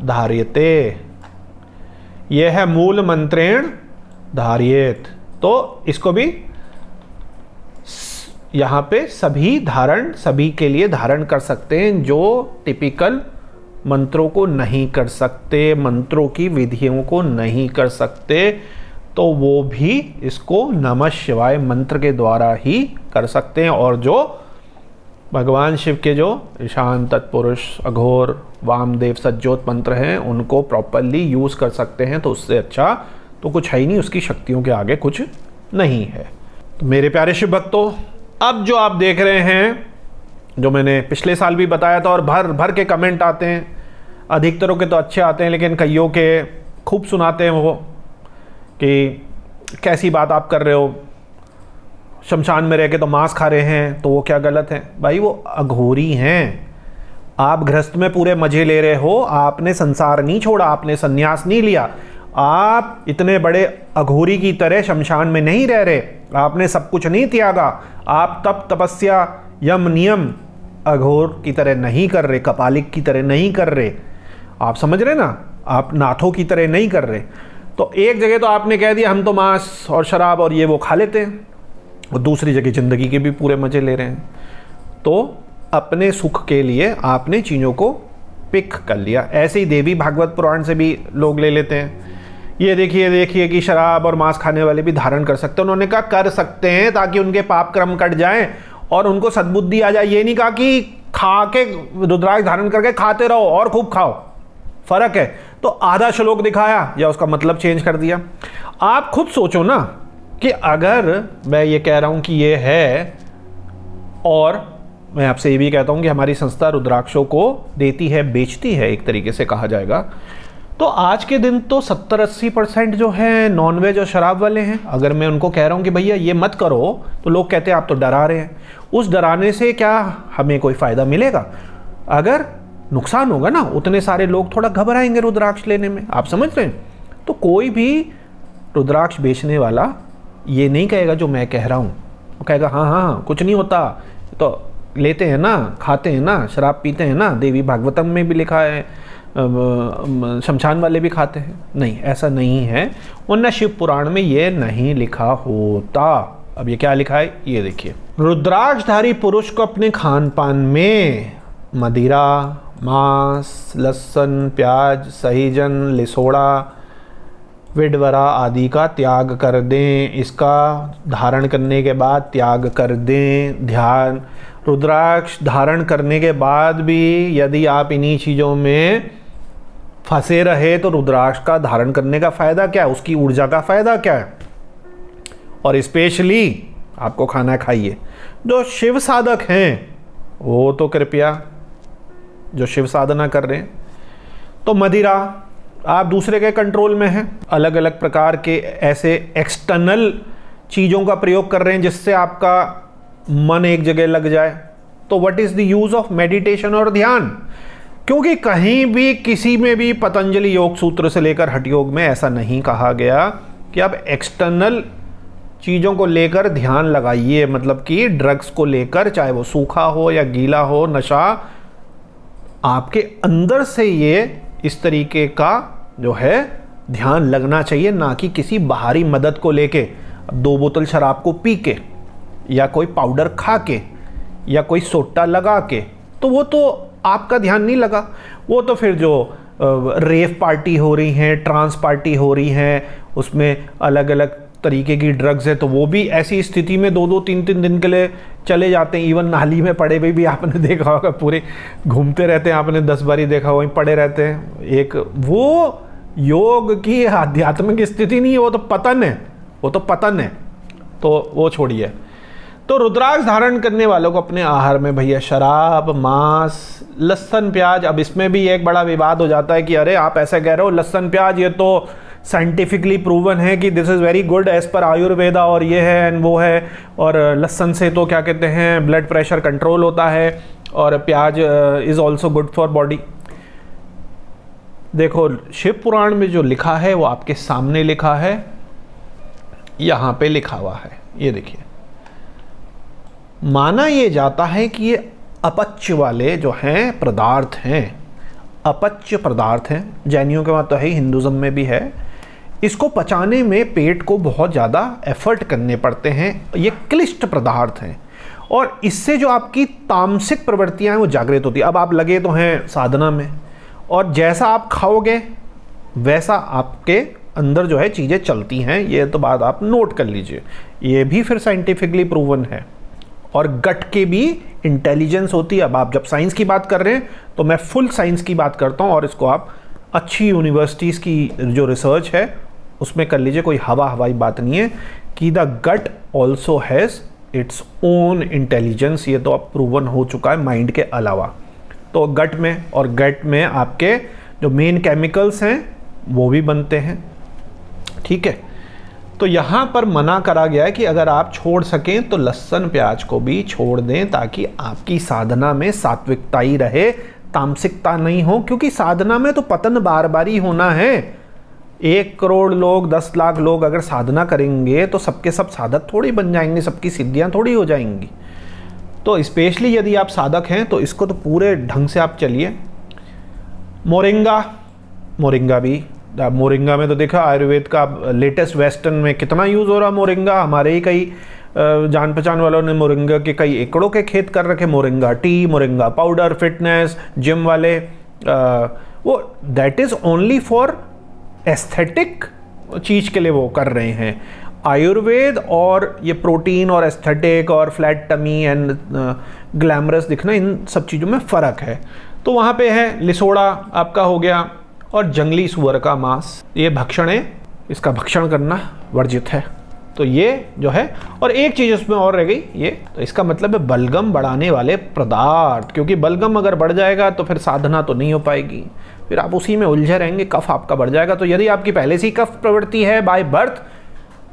धार्यते, यह है मूल मंत्रेण धार्येत। तो इसको भी यहाँ पे सभी के लिए धारण कर सकते हैं जो टिपिकल मंत्रों को नहीं कर सकते, मंत्रों की विधियों को नहीं कर सकते, तो वो भी इसको नमः शिवाय मंत्र के द्वारा ही कर सकते हैं। और जो भगवान शिव के जो ईशान तत्पुरुष अघोर वामदेव सज्जोत मंत्र हैं उनको प्रॉपरली यूज़ कर सकते हैं, तो उससे अच्छा तो कुछ है ही नहीं, उसकी शक्तियों के आगे कुछ नहीं है। तो मेरे प्यारे शिव भक्तों, अब जो आप देख रहे हैं, जो मैंने पिछले साल भी बताया था और भर भर के कमेंट आते हैं, अधिकतरों के तो अच्छे आते हैं लेकिन कईयों के खूब सुनाते हैं वो कि कैसी बात आप कर रहे हो, शमशान में रह के तो मांस खा रहे हैं, तो वो क्या गलत है? भाई वो अघोरी हैं, आप गृहस्थ में पूरे मजे ले रहे हो, आपने संसार नहीं छोड़ा, आपने संन्यास नहीं लिया, आप इतने बड़े अघोरी की तरह शमशान में नहीं रह रहे, आपने सब कुछ नहीं त्यागा, आप तप तपस्या यम नियम अघोर की तरह नहीं कर रहे, कपालिक की तरह नहीं कर रहे, आप समझ रहे ना, आप नाथों की तरह नहीं कर रहे। तो एक जगह तो आपने कह दिया हम तो मांस और शराब और ये वो खा लेते हैं, और दूसरी जगह ज़िंदगी के भी पूरे मज़े ले रहे हैं। तो अपने सुख के लिए आपने चीज़ों को पिक कर लिया। ऐसे ही देवी भागवत पुराण से भी लोग ले लेते हैं, ये देखिए कि शराब और मांस खाने वाले भी धारण कर सकते हैं। उन्होंने कहा कर सकते हैं ताकि उनके पाप कर्म कट जाएं और उनको सद्बुद्धि आ जाए। ये नहीं कहा कि खा के रुद्राक्ष धारण करके खाते रहो और खूब खाओ, फर्क है। तो आधा श्लोक दिखाया या उसका मतलब चेंज कर दिया। आप खुद सोचो ना कि अगर मैं ये कह रहा हूं कि ये है, और मैं आपसे ये भी कहता हूं कि हमारी संस्था रुद्राक्षों को देती है, बेचती है, एक तरीके से कहा जाएगा, तो आज के दिन तो 70-80% जो है नॉनवेज और शराब वाले हैं। अगर मैं उनको कह रहा हूं कि भैया ये मत करो, तो लोग कहते हैं आप तो डरा रहे हैं। उस डराने से क्या हमें कोई फ़ायदा मिलेगा? अगर नुकसान होगा ना, उतने सारे लोग थोड़ा घबराएंगे रुद्राक्ष लेने में, आप समझ रहे हैं? तो कोई भी रुद्राक्ष बेचने वाला ये नहीं कहेगा जो मैं कह रहा हूँ, वो कहेगा हाँ हाँ कुछ नहीं होता, तो लेते हैं ना, खाते हैं ना, शराब पीते हैं ना, देवी भागवतम में भी लिखा है, शमशान वाले भी खाते हैं। नहीं, ऐसा नहीं है, वरना शिव पुराण में ये नहीं लिखा होता। अब ये क्या लिखा है ये देखिए, रुद्राक्षधारी पुरुष को अपने खान पान में मदिरा, मांस, लहसुन, प्याज, सहीजन, लिसोड़ा, विडवरा आदि का त्याग कर दें। इसका धारण करने के बाद त्याग कर दें। ध्यान, रुद्राक्ष धारण करने के बाद भी यदि आप इन्हीं चीज़ों में फंसे रहे तो रुद्राक्ष का धारण करने का फ़ायदा क्या है, उसकी ऊर्जा का फ़ायदा क्या है? और स्पेशली आपको खाना खाइए। जो शिव साधक हैं वो तो कृपया, जो शिव साधना कर रहे हैं, तो मदिरा आप दूसरे के कंट्रोल में हैं, अलग अलग प्रकार के ऐसे एक्सटर्नल चीज़ों का प्रयोग कर रहे हैं जिससे आपका मन एक जगह लग जाए, तो what is the use of meditation और ध्यान? क्योंकि कहीं भी किसी में भी पतंजलि योग सूत्र से लेकर हठ योग में ऐसा नहीं कहा गया कि आप एक्सटर्नल चीज़ों को लेकर ध्यान लगाइए, मतलब कि ड्रग्स को लेकर, चाहे वो सूखा हो या गीला हो, नशा, आपके अंदर से ये इस तरीके का जो है ध्यान लगना चाहिए, ना कि किसी बाहरी मदद को लेके। 2 बोतल शराब को पी के या कोई पाउडर खा के या कोई सोटा लगा के, तो वो तो आपका ध्यान नहीं लगा। वो तो फिर जो रेव पार्टी हो रही हैं, ट्रांस पार्टी हो रही हैं, उसमें अलग अलग तरीके की ड्रग्स है, तो वो भी ऐसी स्थिति में 2-2, 3-3 दिन के लिए चले जाते हैं। इवन नाली में पड़े हुए भी आपने देखा होगा, पूरे घूमते रहते हैं, आपने 10 बार ही देखा, वहीं पड़े रहते हैं। एक वो योग की आध्यात्मिक स्थिति नहीं है, वो तो पतन है, वो तो पतन है। तो वो छोड़िए। तो रुद्राक्ष धारण करने वालों को अपने आहार में भैया शराब, मांस, लहसुन, प्याज, अब इसमें भी एक बड़ा विवाद हो जाता है कि अरे आप ऐसा कह रहे हो लहसुन प्याज ये तो साइंटिफिकली प्रूवन है कि this is very good as per Ayurveda, और ये है एंड वो है, और लहसुन से तो क्या कहते हैं ब्लड प्रेशर कंट्रोल होता है, और प्याज is also good for body. देखो शिव पुराण में जो लिखा है वो आपके सामने लिखा है, यहाँ पे लिखा हुआ है, ये देखिए माना ये जाता है कि ये अपच्य वाले जो हैं पदार्थ हैं, अपच्य पदार्थ हैं, जैनियों के वहाँ तो है, हिंदुज़म में भी है। इसको पचाने में पेट को बहुत ज़्यादा एफर्ट करने पड़ते हैं, ये क्लिष्ट पदार्थ हैं और इससे जो आपकी तामसिक प्रवृत्तियाँ हैं वो जागृत होती है। अब आप लगे तो हैं साधना में और जैसा आप खाओगे वैसा आपके अंदर जो है चीज़ें चलती हैं, ये तो बात आप नोट कर लीजिए। ये भी फिर साइंटिफिकली प्रूवन है। और गट के भी इंटेलिजेंस होती है। अब आप जब साइंस की बात कर रहे हैं तो मैं फुल साइंस की बात करता हूँ और इसको आप अच्छी यूनिवर्सिटीज़ की जो रिसर्च है उसमें कर लीजिए, कोई हवाई बात नहीं है कि the gut also has its own intelligence. ये तो अब प्रूवन हो चुका है माइंड के अलावा। तो गट में आपके जो मेन केमिकल्स हैं वो भी बनते हैं, ठीक है। तो यहाँ पर मना करा गया है कि अगर आप छोड़ सकें तो लहसुन प्याज को भी छोड़ दें ताकि आपकी साधना में सात्विकता ही रहे, तामसिकता नहीं हो, क्योंकि साधना में तो पतन बार बार ही होना है। 1 करोड़ लोग, 10 लाख लोग अगर साधना करेंगे तो सबके सब साधक थोड़ी बन जाएंगे, सबकी सिद्धियां थोड़ी हो जाएंगी। तो स्पेशली यदि आप साधक हैं तो इसको तो पूरे ढंग से आप चलिए। मोरिंगा में तो देखा आयुर्वेद का लेटेस्ट वेस्टर्न में कितना यूज़ हो रहा मोरिंगा। हमारे ही कई जान पहचान वालों ने मोरिंगा के कई एकड़ों के खेत कर रखे। Moringa tea, moringa powder, fitness gym वाले वो that is only for aesthetic चीज़ के लिए वो कर रहे हैं। आयुर्वेद और ये प्रोटीन और एस्थेटिक और फ्लैट टमी एंड ग्लैमरस दिखना, इन सब चीज़ों में फ़र्क है। तो वहाँ पे है लिसोड़ा आपका हो गया और जंगली सुअर का मांस, ये भक्षण है, इसका भक्षण करना वर्जित है। तो ये जो है, और एक चीज़ उसमें और रह गई ये, तो इसका मतलब है बलगम बढ़ाने वाले पदार्थ, क्योंकि बलगम अगर बढ़ जाएगा तो फिर साधना तो नहीं हो पाएगी, फिर आप उसी में उलझे रहेंगे, कफ आपका बढ़ जाएगा। तो यदि आपकी पहले से ही कफ प्रवृत्ति है बाय बर्थ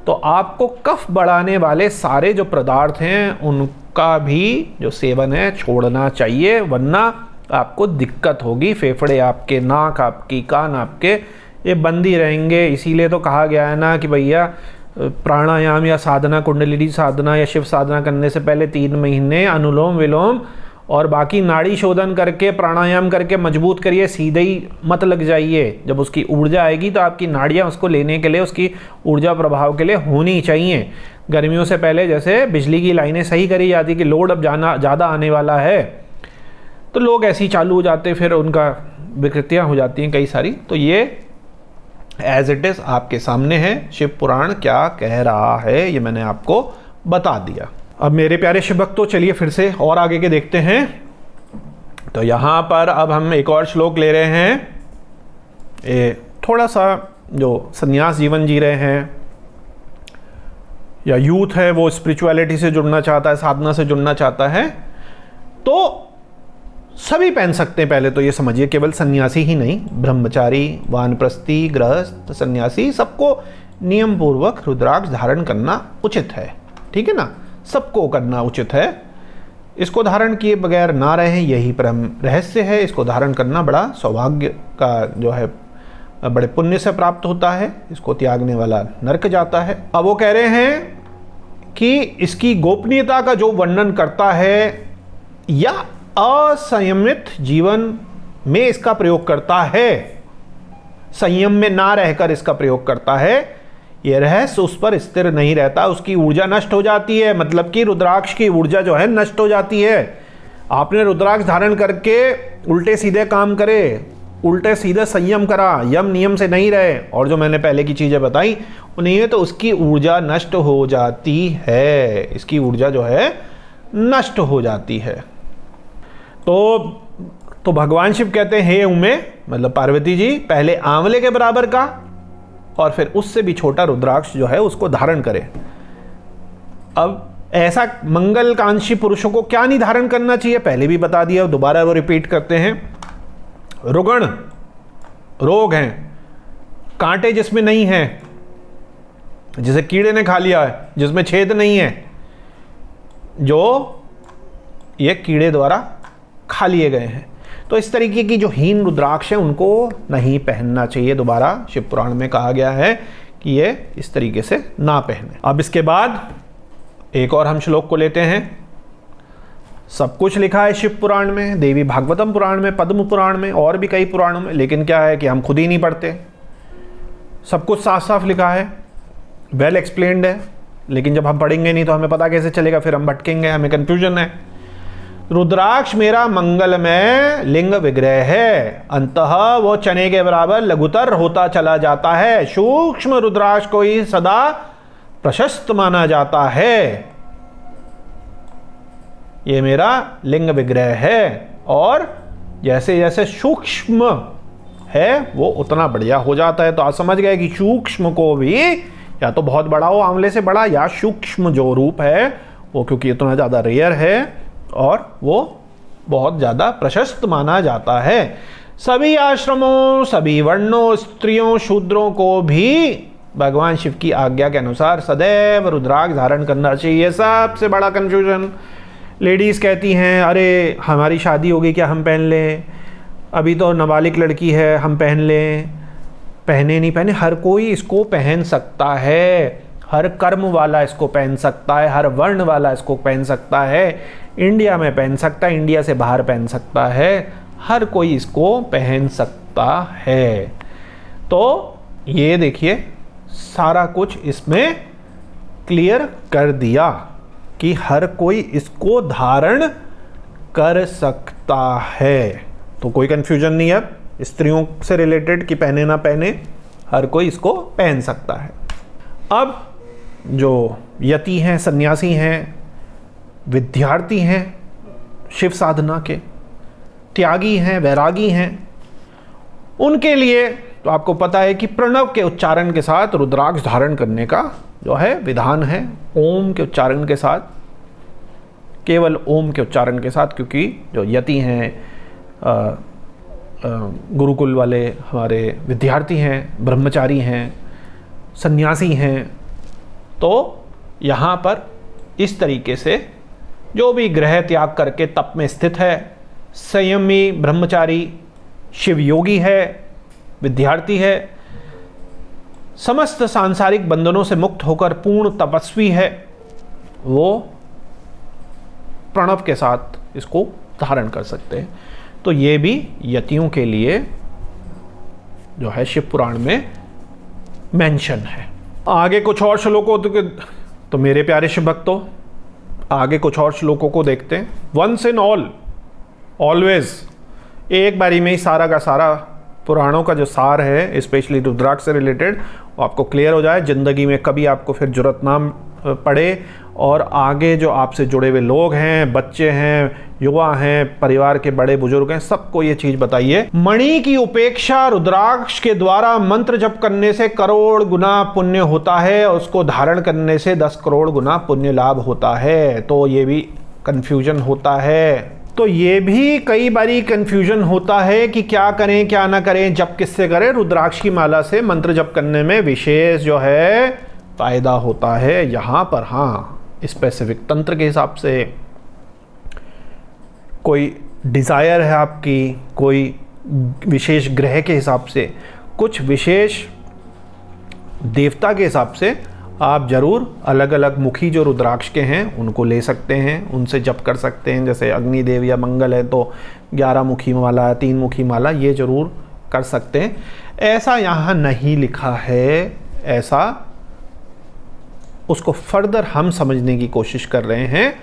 तो आपको कफ बढ़ाने वाले सारे जो पदार्थ हैं उनका भी जो सेवन है छोड़ना चाहिए, वरना आपको दिक्कत होगी। फेफड़े आपके, नाक आपकी, कान आपके ये बंद ही रहेंगे। इसीलिए तो कहा गया है ना कि भैया प्राणायाम या साधना, कुंडलिनी साधना या शिव साधना करने से पहले 3 महीने अनुलोम विलोम और बाकी नाड़ी शोधन करके प्राणायाम करके मजबूत करिए, सीधे ही मत लग जाइए। जब उसकी ऊर्जा आएगी तो आपकी नाड़ियाँ उसको लेने के लिए, उसकी ऊर्जा प्रभाव के लिए होनी चाहिए। गर्मियों से पहले जैसे बिजली की लाइनें सही करी जाती कि लोड अब ज़्यादा आने वाला है, तो लोग ऐसे ही चालू हो जाते, फिर उनका विकृतियाँ हो जाती हैं कई सारी। तो ये एज इट इज़ आपके सामने है, शिव पुराण क्या कह रहा है ये मैंने आपको बता दिया। अब मेरे प्यारे शिव भक्तों, चलिए फिर से और आगे के देखते हैं। तो यहाँ पर अब हम एक और श्लोक ले रहे हैं। ये थोड़ा सा जो संन्यास जीवन जी रहे हैं या यूथ है वो स्पिरिचुअलिटी से जुड़ना चाहता है, साधना से जुड़ना चाहता है, तो सभी पहन सकते हैं। पहले तो ये समझिए केवल सन्यासी ही नहीं, ब्रह्मचारी, वानप्रस्थी, गृहस्थ, सन्यासी, सबको नियम पूर्वक रुद्राक्ष धारण करना उचित है, ठीक है ना, सबको करना उचित है। इसको धारण किए बगैर ना रहे यही परम रहस्य है। इसको धारण करना बड़ा सौभाग्य का जो है, बड़े पुण्य से प्राप्त होता है। इसको त्यागने वाला नरक जाता है। अब वो कह रहे हैं कि इसकी गोपनीयता का जो वर्णन करता है या असंयमित जीवन में इसका प्रयोग करता है, संयम में ना रहकर इसका प्रयोग करता है, यह रहस्य उस पर स्थिर नहीं रहता, उसकी ऊर्जा नष्ट हो जाती है। मतलब कि रुद्राक्ष की ऊर्जा जो है नष्ट हो जाती है। आपने रुद्राक्ष धारण करके उल्टे सीधे काम करे, उल्टे सीधे संयम करा, यम नियम से नहीं रहे, और जो मैंने पहले की चीज़ें बताई उन्हीं में, तो उसकी ऊर्जा नष्ट हो जाती है। इसकी ऊर्जा जो है नष्ट हो जाती है। तो भगवान शिव कहते हैं, हे उमे, मतलब पार्वती जी, पहले आंवले के बराबर का और फिर उससे भी छोटा रुद्राक्ष जो है उसको धारण करें। अब ऐसा मंगलकांक्षी पुरुषों को क्या नहीं धारण करना चाहिए, पहले भी बता दिया, दोबारा वो रिपीट करते हैं। रुगण रोग हैं, कांटे जिसमें नहीं है, जिसे कीड़े ने खा लिया है, जिसमें छेद नहीं है, जो ये कीड़े द्वारा खा लिए गए हैं, तो इस तरीके की जो हीन रुद्राक्ष है उनको नहीं पहनना चाहिए। दोबारा शिव पुराण में कहा गया है कि ये इस तरीके से ना पहने। अब इसके बाद एक और हम श्लोक को लेते हैं। सब कुछ लिखा है शिव पुराण में, देवी भागवतम पुराण में, पद्म पुराण में और भी कई पुराणों में, लेकिन क्या है कि हम खुद ही नहीं पढ़ते। सब कुछ साफ साफ लिखा है, वेल एक्सप्लेन्ड है, लेकिन जब हम पढ़ेंगे नहीं तो हमें पता कैसे चलेगा, फिर हम भटकेंगे, हमें कन्फ्यूजन है। रुद्राक्ष मेरा मंगलमय लिंग विग्रह है, अंतः वो चने के बराबर लघुतर होता चला जाता है। सूक्ष्म रुद्राक्ष को ही सदा प्रशस्त माना जाता है। ये मेरा लिंग विग्रह है, और जैसे जैसे सूक्ष्म है वो उतना बढ़िया हो जाता है। तो आप समझ गए कि सूक्ष्म को भी या तो बहुत बड़ा हो आंवले से बड़ा, या सूक्ष्म जो रूप है वो क्योंकि इतना ज़्यादा रेयर है और वो बहुत ज़्यादा प्रशस्त माना जाता है। सभी आश्रमों, सभी वर्णों, स्त्रियों, शूद्रों को भी भगवान शिव की आज्ञा के अनुसार सदैव रुद्राक्ष धारण करना चाहिए। सबसे बड़ा कन्फ्यूजन, लेडीज़ कहती हैं अरे हमारी शादी होगी क्या हम पहन लें, अभी तो नाबालिग लड़की है हम पहन लें। पहने नहीं पहने, हर कोई इसको पहन सकता है, हर कर्म वाला इसको पहन सकता है, हर वर्ण वाला इसको पहन सकता है। इंडिया में पहन सकता है, इंडिया से बाहर पहन सकता है, हर कोई इसको पहन सकता है। तो ये देखिए सारा कुछ इसमें क्लियर कर दिया कि हर कोई इसको धारण कर सकता है। तो कोई कंफ्यूजन नहीं है स्त्रियों से रिलेटेड कि पहने ना पहने, हर कोई इसको पहन सकता है। अब जो यति हैं, सन्यासी हैं, विद्यार्थी हैं शिव साधना के, त्यागी हैं, वैरागी हैं, उनके लिए तो आपको पता है कि प्रणव के उच्चारण के साथ रुद्राक्ष धारण करने का जो है विधान है। ओम के उच्चारण के साथ, केवल ओम के उच्चारण के साथ, क्योंकि जो यति हैं, गुरुकुल वाले हमारे विद्यार्थी हैं, ब्रह्मचारी हैं, सन्यासी हैं, तो यहाँ पर इस तरीके से जो भी ग्रह त्याग करके तप में स्थित है, संयमी ब्रह्मचारी, शिव योगी है, विद्यार्थी है, समस्त सांसारिक बंधनों से मुक्त होकर पूर्ण तपस्वी है, वो प्रणव के साथ इसको धारण कर सकते हैं। तो ये भी यतियों के लिए जो है शिव पुराण में मेंशन है। आगे कुछ और श्लोकों तो मेरे प्यारे शिव भक्तों, आगे कुछ और श्लोकों को देखते हैं। वंस इन ऑल, ऑलवेज, एक बारी में ही सारा का सारा पुराणों का जो सार है, स्पेशली रुद्राक्ष से रिलेटेड, वो आपको क्लियर हो जाए, ज़िंदगी में कभी आपको फिर जरूरत ना पड़े। और आगे जो आपसे जुड़े हुए लोग हैं, बच्चे हैं, युवा हैं, परिवार के बड़े बुजुर्ग हैं, सबको ये चीज़ बताइए। मणि की उपेक्षा रुद्राक्ष के द्वारा मंत्र जप करने से करोड़ गुना पुण्य होता है, और उसको धारण करने से 10 करोड़ गुना पुण्य लाभ होता है। तो ये भी कन्फ्यूजन होता है। तो ये भी कई बारी कन्फ्यूजन होता है कि क्या करें क्या ना करें, जप किससे करें। रुद्राक्ष की माला से मंत्र जप करने में विशेष जो है फायदा होता है। यहाँ पर हाँ, स्पेसिफिक तंत्र के हिसाब से, कोई डिज़ायर है आपकी, कोई विशेष ग्रह के हिसाब से, कुछ विशेष देवता के हिसाब से आप ज़रूर अलग अलग मुखी जो रुद्राक्ष के हैं उनको ले सकते हैं, उनसे जप कर सकते हैं। जैसे अग्निदेव या मंगल है तो 11 मुखी माला, 3 मुखी माला, ये ज़रूर कर सकते हैं। ऐसा यहाँ नहीं लिखा है, ऐसा उसको फर्दर हम समझने की कोशिश कर रहे हैं।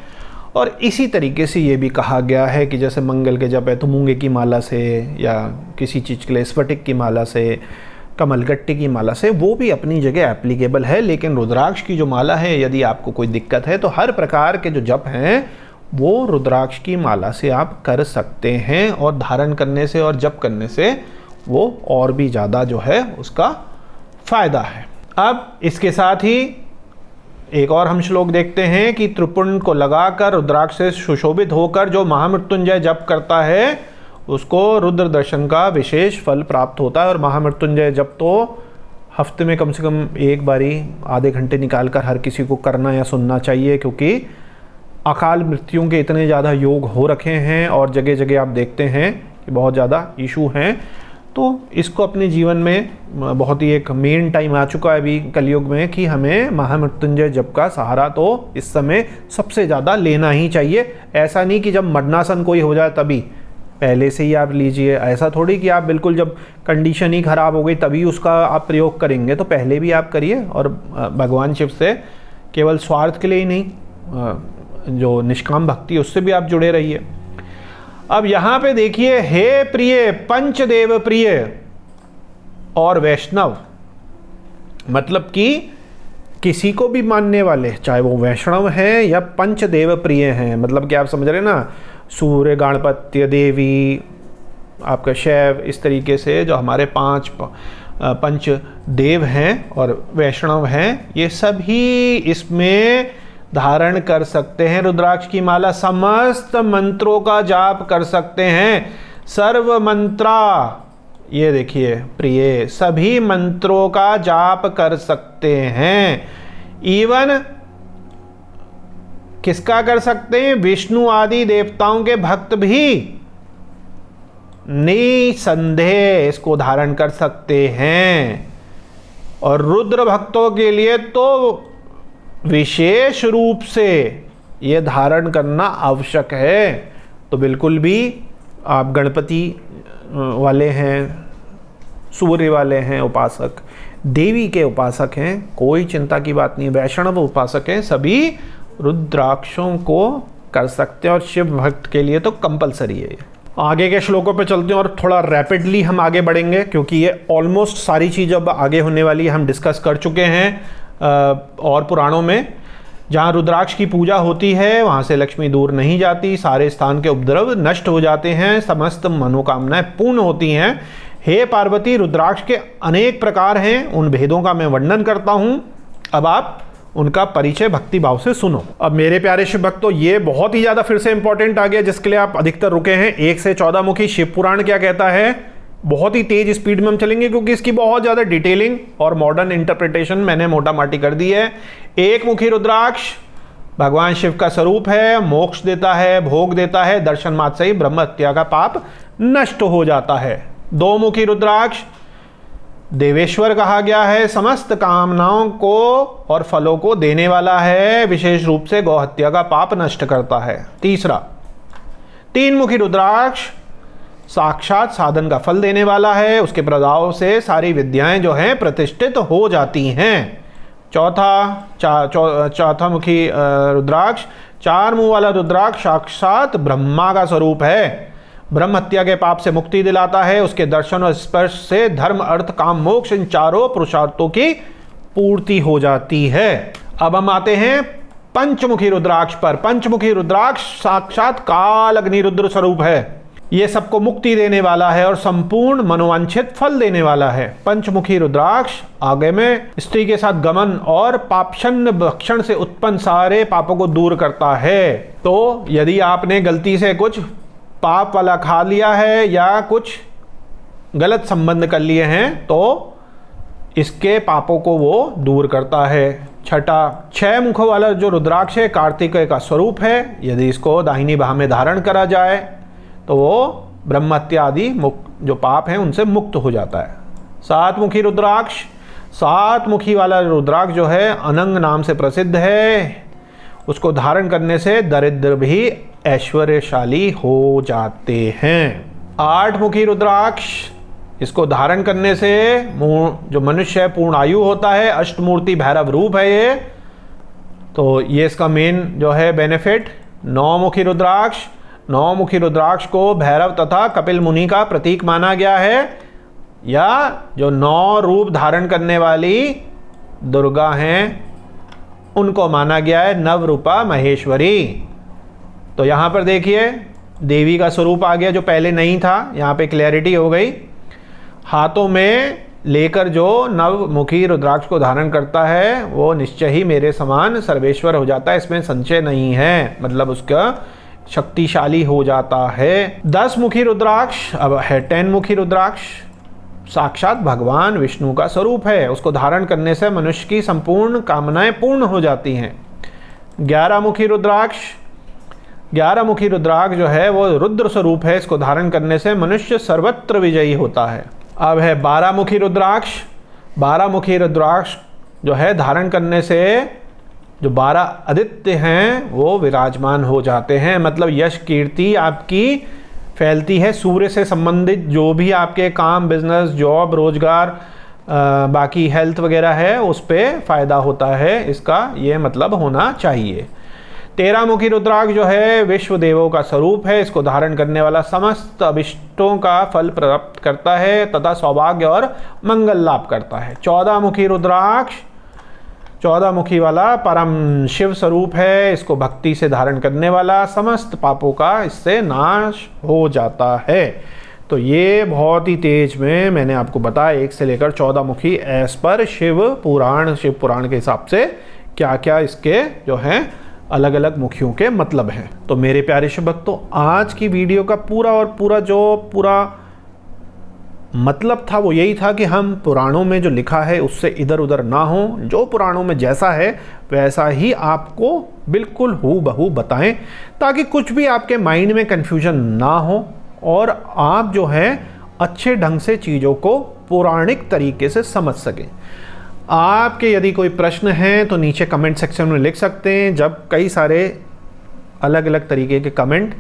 और इसी तरीके से ये भी कहा गया है कि जैसे मंगल के जप है तो मूंगे की माला से, या किसी चीज़ के लिए स्फटिक की माला से, कमलगट्टे की माला से, वो भी अपनी जगह एप्लीकेबल है। लेकिन रुद्राक्ष की जो माला है, यदि आपको कोई दिक्कत है तो हर प्रकार के जो जप हैं वो रुद्राक्ष की माला से आप कर सकते हैं, और धारण करने से और जप करने से वो और भी ज़्यादा जो है उसका फ़ायदा है। अब इसके साथ ही एक और हम श्लोक देखते हैं कि त्रिपुंड को लगाकर रुद्राक्ष से सुशोभित होकर जो महामृत्युंजय जप करता है उसको रुद्र दर्शन का विशेष फल प्राप्त होता है। और महामृत्युंजय जप तो हफ्ते में कम से कम एक बारी आधे घंटे निकालकर हर किसी को करना या सुनना चाहिए, क्योंकि अकाल मृत्युओं के इतने ज़्यादा योग हो रखे हैं और जगह जगह आप देखते हैं कि बहुत ज़्यादा इशू हैं। तो इसको अपने जीवन में बहुत ही एक मेन टाइम आ चुका है अभी कलयुग में कि हमें महामृत्युंजय जप का सहारा तो इस समय सबसे ज़्यादा लेना ही चाहिए। ऐसा नहीं कि जब मरणासन कोई हो जाए तभी, पहले से ही आप लीजिए। ऐसा थोड़ी कि आप बिल्कुल जब कंडीशन ही ख़राब हो गई तभी उसका आप प्रयोग करेंगे, तो पहले भी आप करिए। और भगवान शिव से केवल स्वार्थ के लिए ही नहीं, जो निष्काम भक्ति उससे भी आप जुड़े रहिए। अब यहाँ पे देखिए, हे प्रिय पंचदेव प्रिय और वैष्णव, मतलब कि किसी को भी मानने वाले, चाहे वो वैष्णव हैं या पंचदेव प्रिय हैं, मतलब कि आप समझ रहे हैं ना, सूर्य, गणपत्य, देवी, आपका शैव, इस तरीके से जो हमारे 5 पंच देव हैं और वैष्णव हैं, ये सभी इसमें धारण कर सकते हैं रुद्राक्ष की माला। समस्त मंत्रों का जाप कर सकते हैं, सर्व मंत्रा, ये देखिए प्रिय, सभी मंत्रों का जाप कर सकते हैं। इवन किसका कर सकते हैं? विष्णु आदि देवताओं के भक्त भी निसंदेह इसको धारण कर सकते हैं। और रुद्र भक्तों के लिए तो विशेष रूप से ये धारण करना आवश्यक है। तो बिल्कुल भी आप गणपति वाले हैं, सूर्य वाले हैं उपासक, देवी के उपासक हैं, कोई चिंता की बात नहीं। वैष्णव उपासक हैं, सभी रुद्राक्षों को कर सकते हैं और शिव भक्त के लिए तो कंपलसरी है। आगे के श्लोकों पे चलते हैं और थोड़ा रैपिडली हम आगे बढ़ेंगे, क्योंकि ये ऑलमोस्ट सारी चीज़ अब आगे होने वाली हम डिस्कस कर चुके हैं। और पुराणों में जहाँ रुद्राक्ष की पूजा होती है वहाँ से लक्ष्मी दूर नहीं जाती, सारे स्थान के उपद्रव नष्ट हो जाते हैं, समस्त मनोकामनाएं पूर्ण होती हैं। हे पार्वती, रुद्राक्ष के अनेक प्रकार हैं, उन भेदों का मैं वर्णन करता हूँ। अब आप उनका परिचय भक्ति भाव से सुनो। अब मेरे प्यारे शिव भक्तों, ये बहुत ही ज़्यादा फिर से इंपॉर्टेंट आ गया, जिसके लिए आप अधिकतर रुके हैं। 1 से 14 मुखी शिव पुराण क्या कहता है? बहुत ही तेज स्पीड में हम चलेंगे, क्योंकि इसकी बहुत ज़्यादा डिटेलिंग और मॉडर्न इंटरप्रिटेशन मैंने मोटा माटी कर दी है। 1 मुखी रुद्राक्ष भगवान शिव का स्वरूप है, मोक्ष देता है, भोग देता है, दर्शन मात्र से ही ब्रह्म हत्या का पाप नष्ट हो जाता है। 2 मुखी रुद्राक्ष देवेश्वर कहा गया है, समस्त कामनाओं को और फलों को देने वाला है, विशेष रूप से गौ हत्या का पाप नष्ट करता है। तीसरा, 3 मुखी रुद्राक्ष साक्षात साधन का फल देने वाला है, उसके प्रभाव से सारी विद्याएं जो हैं प्रतिष्ठित हो जाती हैं। चौथा मुखी रुद्राक्ष, 4 मुंह वाला रुद्राक्ष साक्षात ब्रह्मा का स्वरूप है, ब्रह्म हत्या के पाप से मुक्ति दिलाता है, उसके दर्शन और स्पर्श से धर्म, अर्थ, काम, मोक्ष, इन चारों पुरुषार्थों की पूर्ति हो जाती है। अब हम आते हैं पंचमुखी रुद्राक्ष पर। पंचमुखी रुद्राक्ष साक्षात काल अग्निरुद्र स्वरूप है, ये सबको मुक्ति देने वाला है और संपूर्ण मनोवांछित फल देने वाला है। पंचमुखी रुद्राक्ष आगे में स्त्री के साथ गमन और पापशन्न भक्षण से उत्पन्न सारे पापों को दूर करता है। तो यदि आपने गलती से कुछ पाप वाला खा लिया है या कुछ गलत संबंध कर लिए हैं, तो इसके पापों को वो दूर करता है। छठा, 6 मुखों वाला जो रुद्राक्ष है कार्तिकेय का स्वरूप है, यदि इसको दाहिनी बाह में धारण करा जाए तो वो ब्रह्म हत्या आदि जो पाप हैं उनसे मुक्त हो जाता है। 7 मुखी रुद्राक्ष, 7 मुखी वाला रुद्राक्ष जो है अनंग नाम से प्रसिद्ध है, उसको धारण करने से दरिद्र भी ऐश्वर्यशाली हो जाते हैं। 8 मुखी रुद्राक्ष, इसको धारण करने से जो मनुष्य है पूर्ण आयु होता है, अष्टमूर्ति भैरव रूप है ये, तो ये इसका मेन जो है बेनिफिट। 9 मुखी रुद्राक्ष, 9 मुखी रुद्राक्ष को भैरव तथा कपिल मुनि का प्रतीक माना गया है, या जो 9 रूप धारण करने वाली दुर्गा हैं उनको माना गया है नवरूपा महेश्वरी। तो यहाँ पर देखिए देवी का स्वरूप आ गया जो पहले नहीं था, यहाँ पे क्लैरिटी हो गई। हाथों में लेकर जो नवमुखी रुद्राक्ष को धारण करता है वो निश्चय ही मेरे समान सर्वेश्वर हो जाता है, इसमें संशय नहीं है, मतलब उसका शक्तिशाली हो जाता है। 10 मुखी रुद्राक्ष, अब है 10 मुखी रुद्राक्ष, साक्षात भगवान विष्णु का स्वरूप है, उसको धारण करने से मनुष्य की संपूर्ण कामनाएं पूर्ण हो जाती हैं। 11 मुखी रुद्राक्ष, 11 मुखी रुद्राक्ष जो है वो रुद्र स्वरूप है, इसको धारण करने से मनुष्य सर्वत्र विजयी होता है। अब है 12 मुखी रुद्राक्ष। 12 मुखी रुद्राक्ष जो है धारण करने से जो 12 आदित्य हैं वो विराजमान हो जाते हैं, मतलब यश कीर्ति आपकी फैलती है। सूर्य से संबंधित जो भी आपके काम, बिजनेस, जॉब, रोजगार, बाकी हेल्थ वगैरह है उस पर फायदा होता है, इसका ये मतलब होना चाहिए। 13 मुखी रुद्राक्ष जो है विश्व देवों का स्वरूप है, इसको धारण करने वाला समस्त अभिष्टों का फल प्राप्त करता है तथा सौभाग्य और मंगल लाभ करता है। 14 मुखी रुद्राक्ष 14 मुखी वाला परम शिव स्वरूप है, इसको भक्ति से धारण करने वाला समस्त पापों का इससे नाश हो जाता है। तो ये बहुत ही तेज में मैंने आपको बताया 1 से लेकर 14 मुखी एस पर शिव पुराण के हिसाब से क्या क्या इसके जो हैं अलग अलग मुखियों के मतलब हैं। तो मेरे प्यारे शिव भक्तों, आज की वीडियो का पूरा मतलब था वो यही था कि हम पुराणों में जो लिखा है उससे इधर उधर ना हो, जो पुराणों में जैसा है वैसा ही आपको बिल्कुल हूबहू बताएं, ताकि कुछ भी आपके माइंड में कन्फ्यूजन ना हो और आप जो है अच्छे ढंग से चीज़ों को पौराणिक तरीके से समझ सकें। आपके यदि कोई प्रश्न हैं तो नीचे कमेंट सेक्शन में लिख सकते हैं। जब कई सारे अलग अलग तरीके के कमेंट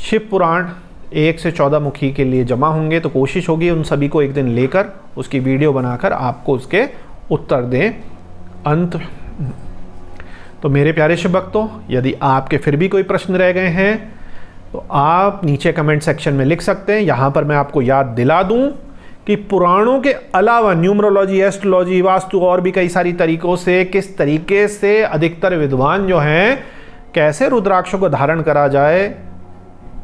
शिव पुराण 1 से 14 मुखी के लिए जमा होंगे तो कोशिश होगी उन सभी को एक दिन लेकर उसकी वीडियो बनाकर आपको उसके उत्तर दें अंत। तो मेरे प्यारे शिव भक्तों, यदि आपके फिर भी कोई प्रश्न रह गए हैं तो आप नीचे कमेंट सेक्शन में लिख सकते हैं। यहाँ पर मैं आपको याद दिला दूं कि पुराणों के अलावा न्यूमरोलॉजी, एस्ट्रोलॉजी, वास्तु और भी कई सारी तरीकों से किस तरीके से अधिकतर विद्वान जो हैं कैसे रुद्राक्षों को धारण करा जाए,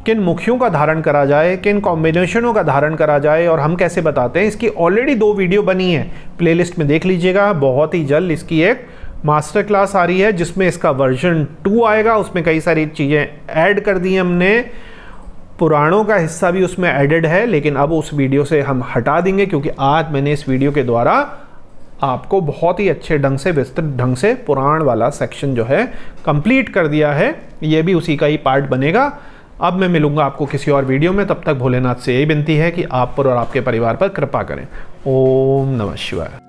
किन मुखियों का धारण करा जाए, किन कॉम्बिनेशनों का धारण करा जाए और हम कैसे बताते हैं, इसकी ऑलरेडी 2 वीडियो बनी है, प्लेलिस्ट में देख लीजिएगा। बहुत ही जल्द इसकी एक मास्टर क्लास आ रही है जिसमें इसका वर्जन 2 आएगा। उसमें कई सारी चीज़ें ऐड कर दी हैं हमने, पुराणों का हिस्सा भी उसमें एडेड है, लेकिन अब उस वीडियो से हम हटा देंगे क्योंकि आज मैंने इस वीडियो के द्वारा आपको बहुत ही अच्छे ढंग से, विस्तृत ढंग से पुराण वाला सेक्शन जो है कंप्लीट कर दिया है। ये भी उसी का ही पार्ट बनेगा। अब मैं मिलूंगा आपको किसी और वीडियो में, तब तक भोलेनाथ से यही विनती है कि आप पर और आपके परिवार पर कृपा करें। ओम नमः शिवाय।